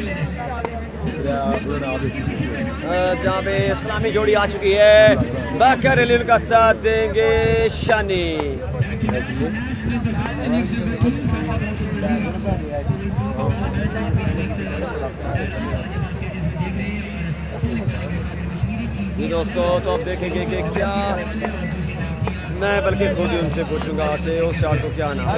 यार। जहाँ पे इस्लामी जोड़ी आ चुकी है, बाकर अली का साथ देंगे शानी। दोस्तों तो आप देखेंगे कि क्या, मैं बल्कि खुद ही उनसे पूछूंगा कि उस शॉट को क्या नाम है।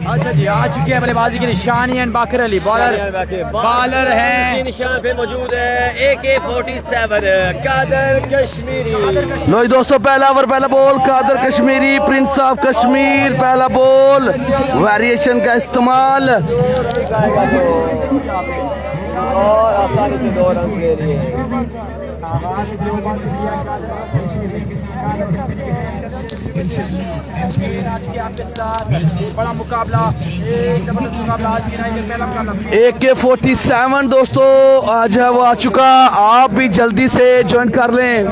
अच्छा जी, आ चुके हैं बल्लेबाजी की निशानी एंड बाकर अली बॉलर हैं। निशान पे मौजूद है AK-47 कादर कश्मीरी। लो जी दोस्तों, पहला ओवर पहला ball Qadir Kashmiri prince of Kashmir. पहला बॉल वेरिएशन का इस्तेमाल और आसानी से 2 रन ले लिए। आपके साथ बड़ा मुकाबला, एक जबरदस्त मुकाबला आज की नाइट में पहला मुकाबला। AK-47 दोस्तों आज है वो आ चुका, आप भी जल्दी से ज्वाइन कर लें।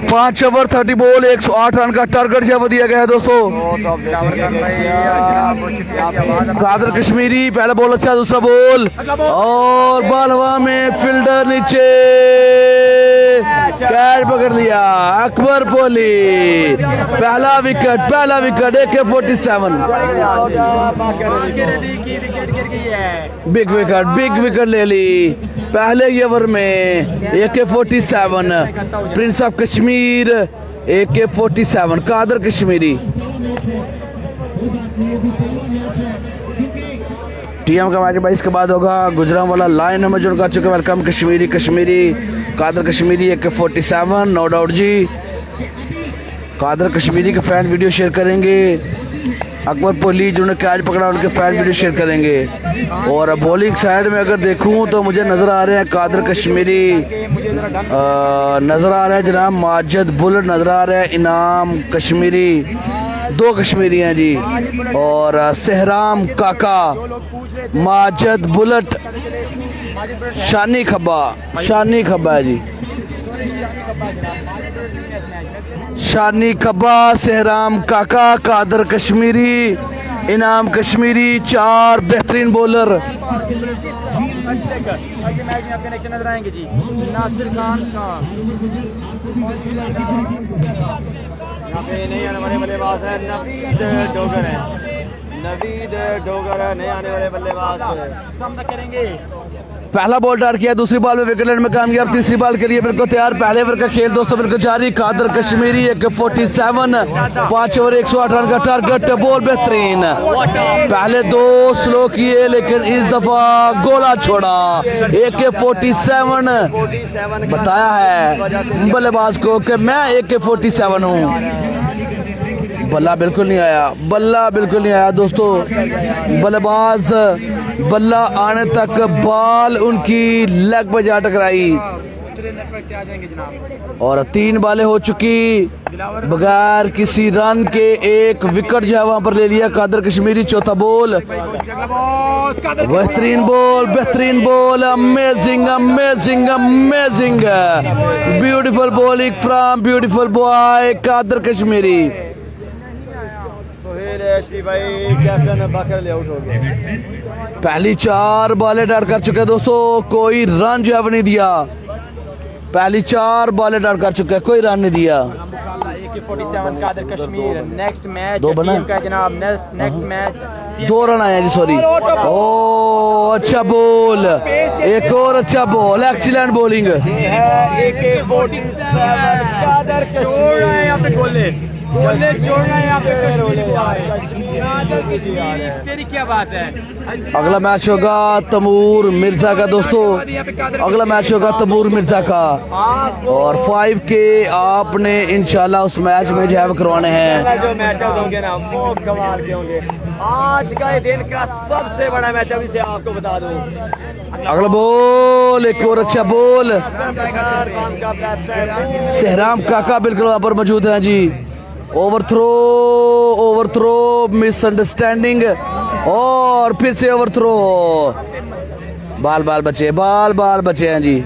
5 ओवर 30 बॉल 108 रन का टारगेट जो दिया गया है दोस्तों। कादर कश्मीरी पहला बॉल अच्छा, दूसरा बॉल और बॉल हवा में, फील्डर नीचे, कैच पकड़ लिया अकबर पोली। पहला विकेट AK-47 बिग विकेट ले ली पहले ओवर में। AK-47 prince of Kashmir, AK-47 Qadir Kashmiri. TM का मैच भाई इसके बाद होगा। गुजरांवाला लाइन में जुड़ कर चुके, welcome Kashmiri Qadir Kashmiri AK-47 no doubt जी। कादर कश्मीरी के फैन वीडियो शेयर करेंगे, अकबर पोली जिन्होंने कैच पकड़ा उनके फैन वीडियो शेयर करेंगे। और बॉलिंग साइड में अगर देखूं तो मुझे नज़र आ रहे हैं कादर कश्मीरी, नज़र आ रहे हैं जनाब माजिद बुलेट, नज़र आ रहे हैं इनाम कश्मीरी, 2 कश्मीरी हैं जी। और सहराम काका, माजिद बुलेट, शानी खब्बा है जी। शानी खब्बा, सहराम काका, कादर कश्मीरी, इनाम कश्मीरी, 4 बेहतरीन बॉलर। कनेक्शन नजर आएंगे जी। नासिर खान का यहाँ पे नहीं आने वाले बल्लेबाज है नवीद डोगर है, नहीं आने वाले बल्लेबाज सामना करेंगे। पहला बॉल डार किया, दूसरी बॉल में विकेट लेने में कामयाब, तीसरी बॉल के लिए बिल्कुल तैयार। पहले ओवर का खेल दोस्तों बिल्कुल जारी। Qadir Kashmiri AK-47 5 over 108 run का टारगेट, बॉल बेहतरीन। पहले 2 स्लो किए लेकिन इस दफा गोला छोड़ा। AK-47 बताया है बल्लेबाज को कि मैं AK-47 हूँ। बल्ला बिल्कुल नहीं आया दोस्तों। बल्लेबाज बल्ला आने तक बॉल उनकी लेग पर जा टकराई और 3 बॉलें हो चुकी बगैर किसी रन के। 1 विकेट जो है वहां पर ले लिया कादर कश्मीरी। चौथा बॉल, बेहतरीन ball, amazing beautiful bowling from beautiful boy Qadir Kashmiri. Shri भाई कैप्टन बाकर ले आउट हो गए। पहली 4 बॉलें डाल कर चुके दोस्तों, कोई रन जो है नहीं दिया। पहली 4 बॉलें डाल कर चुके, कोई रन नहीं दिया। AK-47 Qadir Kashmir next match 2 बना का जनाब। नेक्स्ट मैच 2 रन आए जी, सॉरी। ओ अच्छा बॉल, एक और अच्छा ball, excellent bowling. AK-47 Qadir Kashmir यहाँ पे गोले जोड़ना है यहाँ पे। तेरी क्या बात है। अगला मैच होगा तैमूर मिर्जा का दोस्तों, अगला मैच होगा तैमूर मिर्जा का। और 5K आपने इंशाल्लाह उस मैच में जो है करवाने हैं। जो मैच होंगे ना वो कमाल के होंगे। आज का दिन का सबसे बड़ा मैच अभी से आपको बता दूं। अगला बॉल, एक और अच्छा बॉल। सहराम काका बिल्कुल वहां पर मौजूद हैं जी। ओवर थ्रो मिसअंडरस्टैंडिंग और फिर से ओवर थ्रो। बाल बचे हैं जी।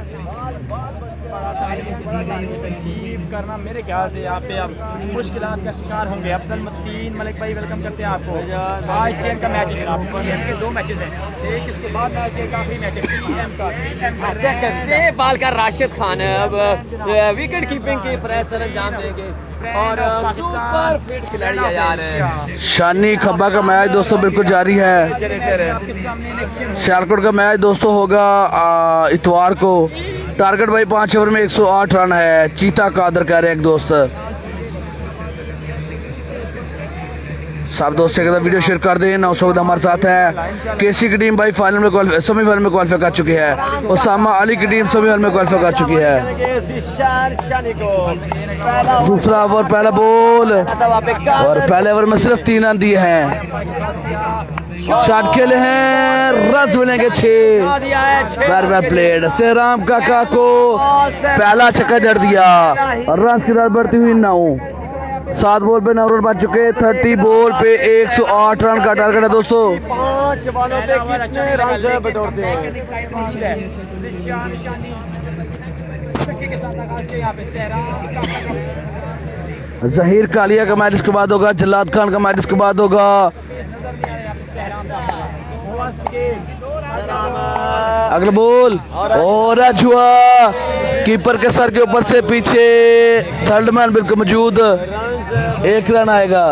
करना मेरे ख्याल से यहाँ पे अब मुश्किलात का शिकार होंगे। अब्दुल मतीन मलिक भाई वेलकम करते हैं आपको। आज TM का मैच है जनाब, TM के 2 मैचेस हैं, एक इसके बाद मैच है काफी मैच है TM का चेक करते हैं बाल का राशिद खान है अब विकेट कीपिंग की प्रेस अंजाम देंगे और सुपर फिट खिलाड़ी है यार। शानी खब्बा का मैच दोस्तों बिल्कुल जारी है। सियालकोट का मैच दोस्तों होगा इतवार को। टारगेट भाई 5 ओवर में 108 रन है। चीता कादर कह रहे हैं एक दोस्त। सब दोस्त अगर वीडियो शेयर कर दें। 900 हमारे साथ है। केसी की टीम भाई फाइनल में सेमीफाइनल में क्वालिफाई कर चुकी है। उसामा अली की टीम सेमीफाइनल में क्वालिफाई कर चुकी है। दूसरा ओवर पहला बॉल और पहले ओवर में सिर्फ 3 रन दिए हैं। शॉट खेले हैं, रन मिलेंगे 6। Well played. सेहराम काका को पहला छक्का जड़ दिया और रन की दर बढ़ती हुई 9। 7 बॉल पे 9 रन बच चुके। 30 बॉल पे 108 रन का टारगेट है दोस्तों। 5 बॉलों पे कितने रन बटोरते हैं? जहीर कालिया का मैच इसके बाद होगा। जल्लाद खान का मैच इसके बाद होगा। अगला बॉल और हुआ कीपर के सर के ऊपर से पीछे। थर्ड मैन बिल्कुल मौजूद। 1 रन आएगा।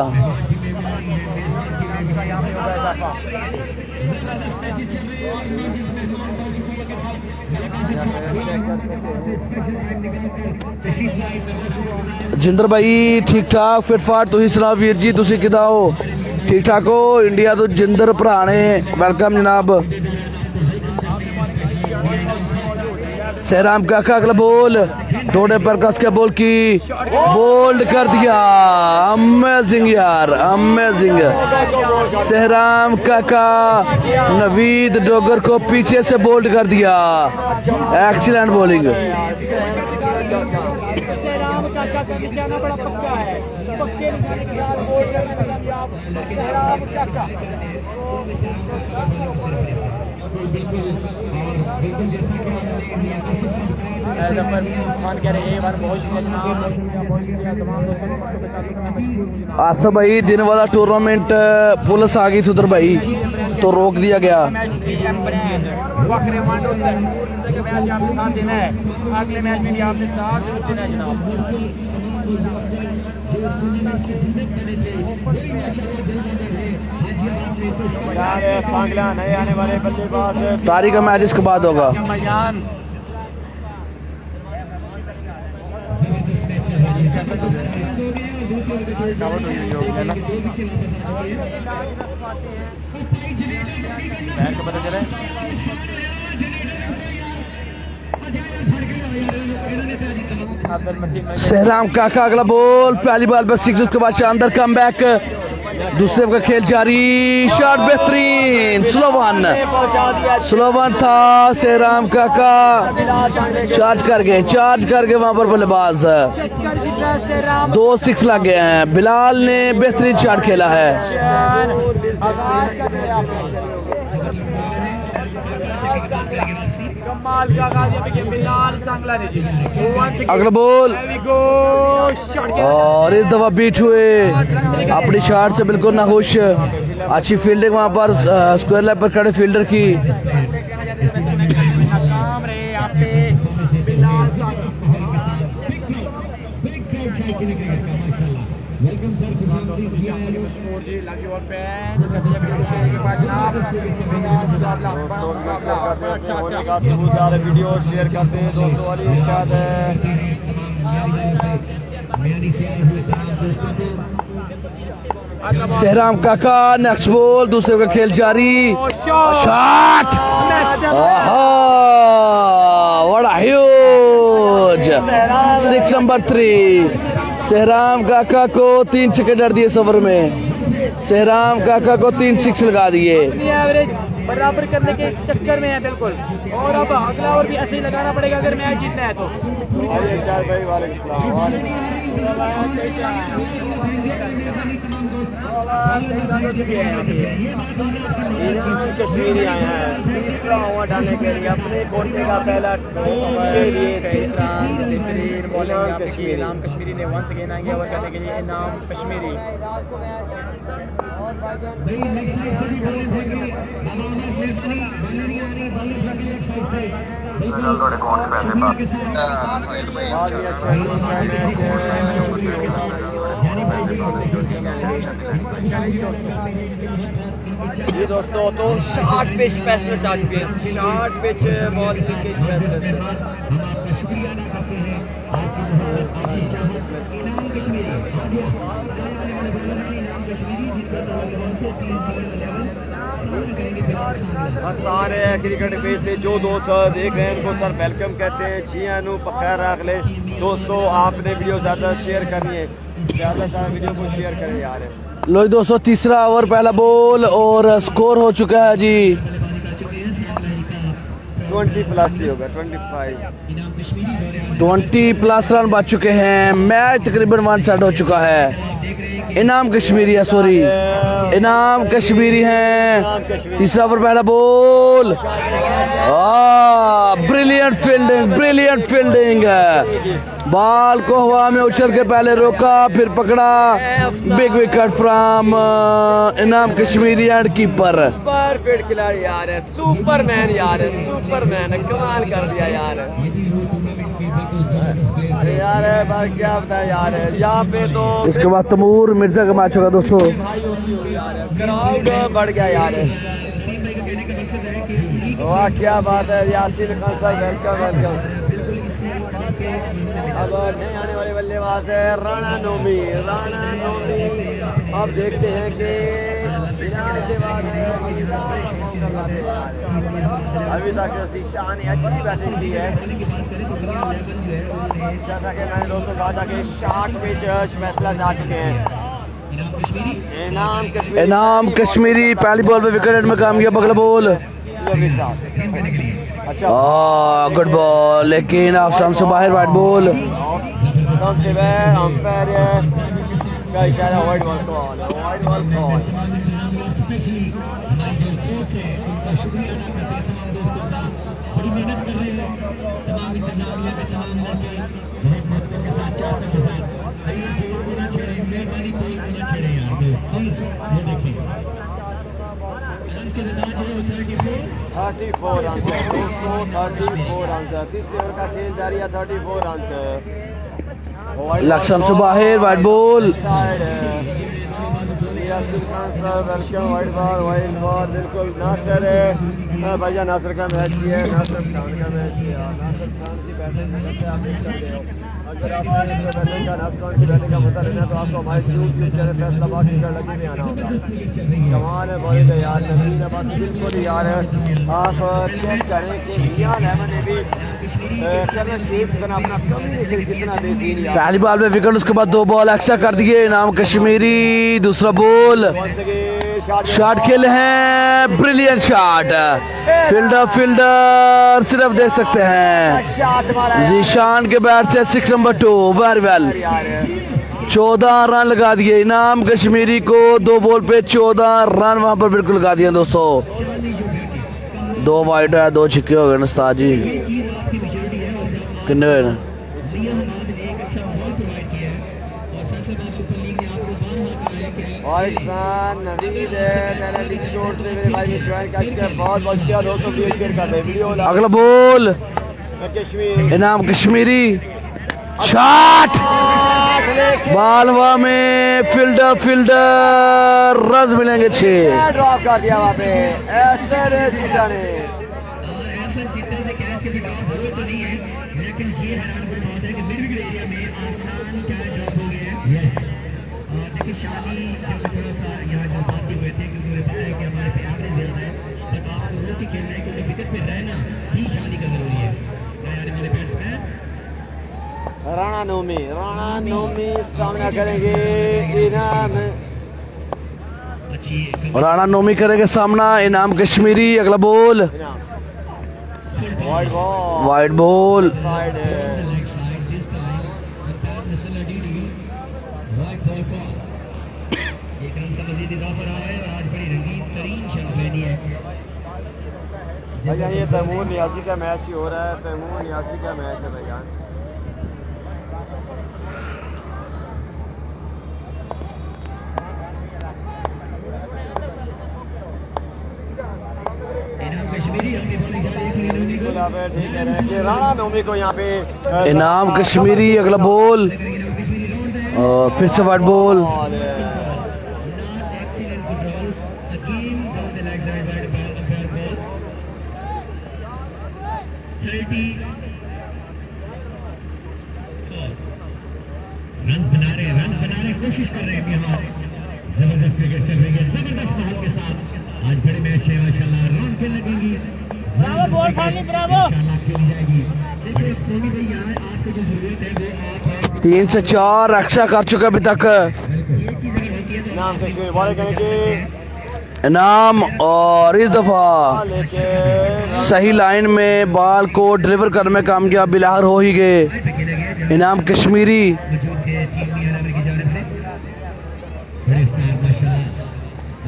जिंदर भाई ठीक ठाक फिट फाट तुसी सुनाओ वीर जी तुसी किदा हो? ठीक ठाक हो? इंडिया तो जिंदर भरा ने वेलकम जनाब। सेहराम काका अगला बॉल थोड़े पर कस के बॉल की बोल्ड कर दिया। अमेजिंग यार अमेजिंग। सेहराम काका नवीद डोगर को पीछे से बोल्ड कर दिया। Excellent bowling. काका का निशाना बड़ा पक्का है। पक्के निशाने के साथ बोल सेहराम काका। आसफ भाई दिन वाला टूर्नामेंट पुलिस आ गई थी उधर भाई तो रोक दिया गया। अगले मैच में भी आपने साथ देना है जनाब। सांगला नए आने वाले बल्लेबाज तारीख का मैच इसके बाद होगा। सेहराम काका अगला बॉल पहली बॉल पर 6 उसके बाद शानदार कमबैक। दूसरे का खेल जारी। शॉट बेहतरीन। स्लो वन था। सेहराम काका चार्ज कर गए वहां पर बल्लेबाज 2 6 लग गए हैं। बिलाल ने बेहतरीन शॉट खेला है। अगला बॉल और इस दफा बीट हुए अपनी शॉट से बिल्कुल नाखुश। अच्छी फील्डिंग वहां पर स्क्वायर लाइन पर खड़े फील्डर की। वीडियो शेयर करते हैं दोस्तों। वाली इरशाद सेहराम काका नेक्स्ट बॉल दूसरे का खेल जारी। Shot what huge 6 number 3। सेहराम काका को 3 छक्के जड़ दिए इस ओवर में। सेहराम काका को 3 6 लगा दिए। एवरेज बराबर करने के चक्कर में है बिल्कुल। और अब अगला ओवर भी ऐसे ही लगाना पड़ेगा अगर मैच जीतना है तो। भाई वालेकुम सलाम। इनाम कश्मीरी आए हैं तीसरा ओवर डालने के लिए अपने कोटे का पहला के लिए बेहतरीन बॉलिंग इनाम यहाँ पे की कश्मीरी। इनाम कश्मीरी ने वंस अगेन आएंगे ओवर करने के लिए इनाम कश्मीरी। भाई लेग साइड से भी बॉलिंग फेंके बाबा मेहरबानी बॉलिंग नहीं आ रही बॉलिंग फेंके लेग साइड से बिल्कुल थोड़े कौन से पैसे बहुत ही अच्छा जी दोस्तों तो शॉर्ट पिच स्पेशलिस्ट आ चुके हैं शॉर्ट पिच बहुत ही स्पेशलिस्ट शुक्रिया अदा करते हैं इनाम कश्मीरी आने वाले बॉलर हैं इनाम कश्मीरी जिसका ताल्लुक से 3 बॉलर 11 सामना करेंगे बिलाल सामने बता रहे हैं क्रिकेट पेज से जो दोस्त देख रहे हैं उनको सर वेलकम कहते हैं जी अनु बखैर अगले दोस्तों आपने वीडियो ज़्यादा शेयर करनी है ज़्यादा से वीडियो को शेयर करें यार लो जी दोस्तों, तीसरा ओवर पहला बॉल और स्कोर हो चुका है जी 20 प्लस ही होगा 25 इनाम कश्मीरी दौरे 20 प्लस रन बच चुके हैं। मैच तकरीबन 1 सेट हो चुका है। इनाम कश्मीरी है, सॉरी इनाम कश्मीरी हैं। तीसरा ओवर पहला बॉल, ब्रिलियंट फील्डिंग बॉल को हवा में उछल के पहले रोका फिर पकड़ा। बिग विकेट फ्रॉम इनाम कश्मीरी एंड कीपर। परफेक्ट खिलाड़ी यार है सुपरमैन यार है सुपरमैन कमाल कर दिया यार अरे यार बात क्या बताया यार यहाँ पे तो इसके बाद तैमूर मिर्जा का मैच होगा दोस्तों। क्राउड बढ़ गया यार वाह क्या बात है यासीन खान साहब वेलकम वेलकम। अब नए आने वाले बल्लेबाज है राणा नोमी अब देखते हैं कि ईरान के बाद अभी तक शाह ने अच्छी बैटिंग की है जैसा कि मैंने दोस्तों कहा था कि शॉर्ट पिच स्पेशलिस्ट आ चुके हैं। इनाम कश्मीरी पहली बॉल पे विकेट में कामयाब। अगला बॉल अच्छा गुड बॉल, लेकिन ऑफ से बाहर वाइड बॉल। सबसे अंपायर का इशारा वाइड बॉल कॉल शुक्रिया अदा करते हैं तमाम दोस्तों का बड़ी मेहनत कर रहे हैं तमाम इंतजामिया के तमाम मौके बहुत मौकों के साथ चाहते के साथ ना छेड़े मेहरबानी कोई ना छेड़े यार प्लीज वो देखिए के रिजल्ट है 34 रन दोस्तों 34 रन तीसरे ओवर का खेल जारी है 34 रन लक्ष्य से बाहर वाइड बॉल। यासिर खान साहब वेलकम वाइड बॉल बिल्कुल नासिर है भैया नासिर का मैच किया है नासिर खान का मैच किया नासिर खान की बैटिंग आप देख सकते हो। अगर आपने बैटिंग का नासिर खान की बैटिंग का पता लेना तो आपको हमारे यूट्यूब चैनल फैसलाबाद की लगी में आना होगा। कमाल है बॉलिंग है यार नवीन अब्बास बिल्कुल यार आप चेक करें कि मियां लेमन ने भी करना शेप करना अपना कम्बिनेशन कितना दे दिया। पहली बॉल पे विकेट, उसके बाद 2 बॉल एक्स्ट्रा कर दिए इनाम कश्मीरी। दूसरा बॉल शॉट खेले हैं, ब्रिलियंट शॉट। फील्डर सिर्फ देख सकते हैं जीशान के बैट से 6 नंबर 2 वेरी वेल 14 रन लगा दिए इनाम कश्मीरी को। 2 बॉल पे 14 रन वहां पर बिल्कुल लगा दिए दोस्तों। 2 वाइड है 2 छिक्के हो गए उस्ताद जी। कितने हुए अगला बॉल इनाम कश्मीरी शॉट बालवा में फील्डर रन मिलेंगे 6। ड्रॉप कर दिया वहाँ पे ऐसे जीता ने और ऐसा चिट्टा से कैच के ड्रॉप हुए तो नहीं है लेकिन ये हैरान की बात है कि मिड विकेट एरिया में आसान कैच ड्रॉप हो गए हैं। और देखिए शादी जब थोड़ा सा यहाँ जज्बाती हुए थे क्योंकि उन्हें पता है कि हमारे पे एवरेज ज़्यादा है बट आपको रोक के खेलना है क्योंकि विकेट पे रहना ही शादी का जरूरी है। नए आने वाले बैट्समैन राणा नोमी सामना करेंगे इनाम राणा नोमी करेंगे सामना इनाम कश्मीरी। अगला बॉल वाइड बॉल साइड भाईजान ये तैमूर नियाजी का मैच ही हो रहा है, तैमूर नियाजी का मैच है भाईजान। राणा नवमी को यहाँ पे इनाम कश्मीरी अगला बॉल और फिर से वाइट बॉल। रन बना रहे कोशिश कर रहे हैं यहाँ। जबरदस्त क्रिकेट चल रही है, जबरदस्त माहौल के साथ। आज बड़े मैच है माशाल्लाह, रन पे लगेंगी, इंशाल्लाह खेली जाएगी। देखिए टोनी भैया, आपको जो जरूरत है वो आप 3 से 4 एक्स्ट्रा कर चुका अभी तक। नाम कश्मीर बॉल करेंगे इनाम और इस दफा सही लाइन में बॉल को डिलीवर करने में कामयाब बिलाहर हो ही गए। इनाम कश्मीरी।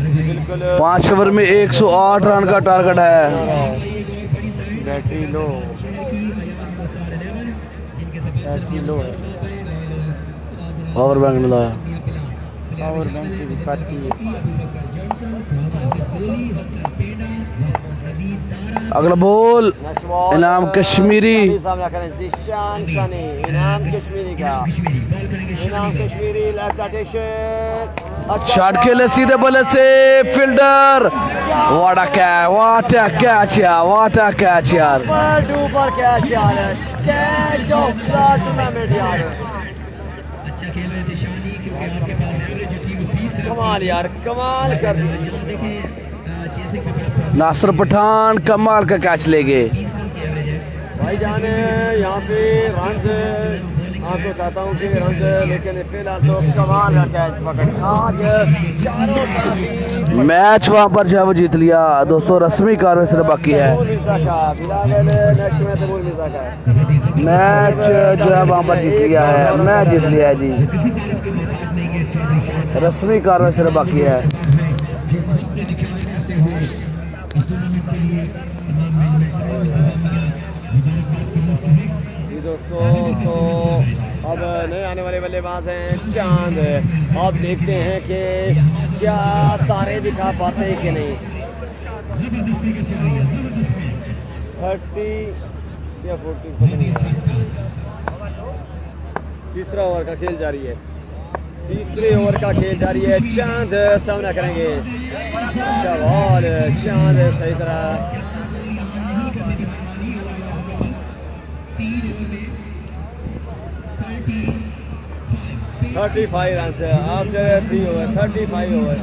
बिल्कुल 5 ओवर में 108 रन का टारगेट है। बैटरी लो, बैटरी लो है, पावर बैंक मिला। पावर बैंक से भी काटती अगला बॉल इनाम कश्मीरी। सामना करें जिशान शानी, इनाम कश्मीरी का, इनाम कश्मीरी लेफ्ट अटेशन शॉट खेले सीधे बल्ले से फील्डर। वाट अ कैच यार। सुपर कैच यार, कैच ऑफ द टूर्नामेंट यार। अच्छा खेल रहे थे शानी, क्योंकि आपके पास एवरेज जो थी वो 20 कमाल यार, कमाल कर दी। देखिए चेसिंग पे बड़ा नासिर पठान कमाल का कैच ले गए। भाईजान यहाँ पे रन्स आपको कहता हूँ कि रन्स, लेकिन फिलहाल तो कमाल का कैच पकड़ आज चारों तरफ मैच वहां पर जो है वो जीत लिया दोस्तों। रस्मी कार्रवाई सिर्फ बाकी है। नेक्स्ट में तैमूर मिर्जा का मैच जो है वहां पर जीत लिया है, मैच जीत लिया है जी। रस्मी कार्रवाई सिर्फ बाकी है। दोस्तों तो अब नए आने वाले बल्लेबाज हैं चांद। अब देखते हैं कि क्या तारे दिखा पाते हैं कि नहीं। 30 या 40 पता नहीं। तीसरा ओवर का खेल जारी है, तीसरे ओवर का खेल जारी है। चांद सामना करेंगे, सवाल चांद सही तरह 35 रन से आफ्टर 3 ओवर, 35 ओवर,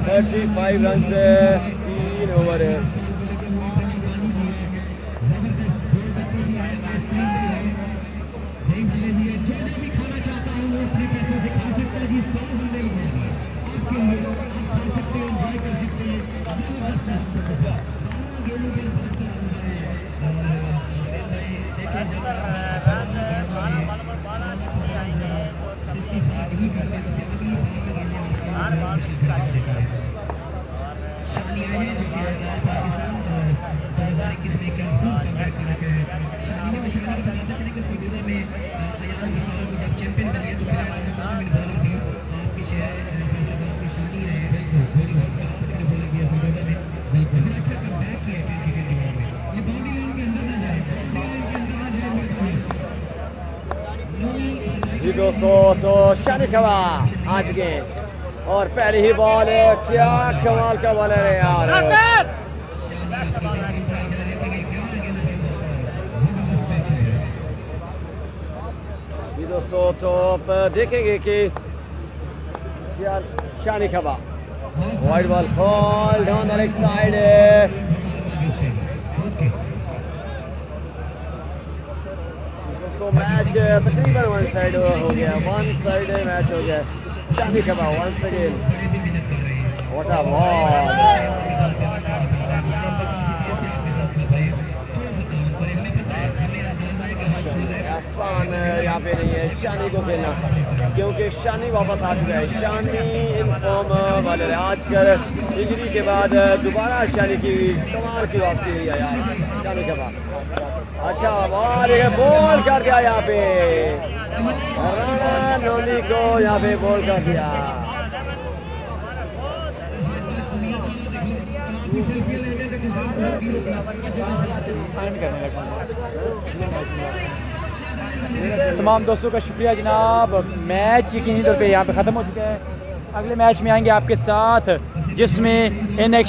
35 रन से 3 ओवर। जी दोस्तों तो शानी खवा आज के और पहली ही बॉल है, क्या कमाल का बॉलर है यार। जी दोस्तों तो अब देखेंगे कि क्या Shani Khawa wide ball ball down the left side. तो मैच तकरीबन वन साइड हो गया, वन साइड मैच हो गया। Shani Khaba once again, what a ball. आसान यहाँ पे नहीं है शानी को खेलना, क्योंकि शानी वापस आ चुका है। शानी इन फॉर्म वाले आजकल इंजरी के बाद दोबारा शानी की कमाल की वापसी हुई है यार शानी के बाद। अच्छा बॉल कर दिया यहाँ पे राणा नोनी को, यहाँ पे बॉल कर दिया। तमाम दोस्तों का शुक्रिया जनाब। मैच यकीनी तौर पे यहाँ पे ख़त्म हो चुका है। अगले मैच में आएंगे आपके साथ जिसमें इन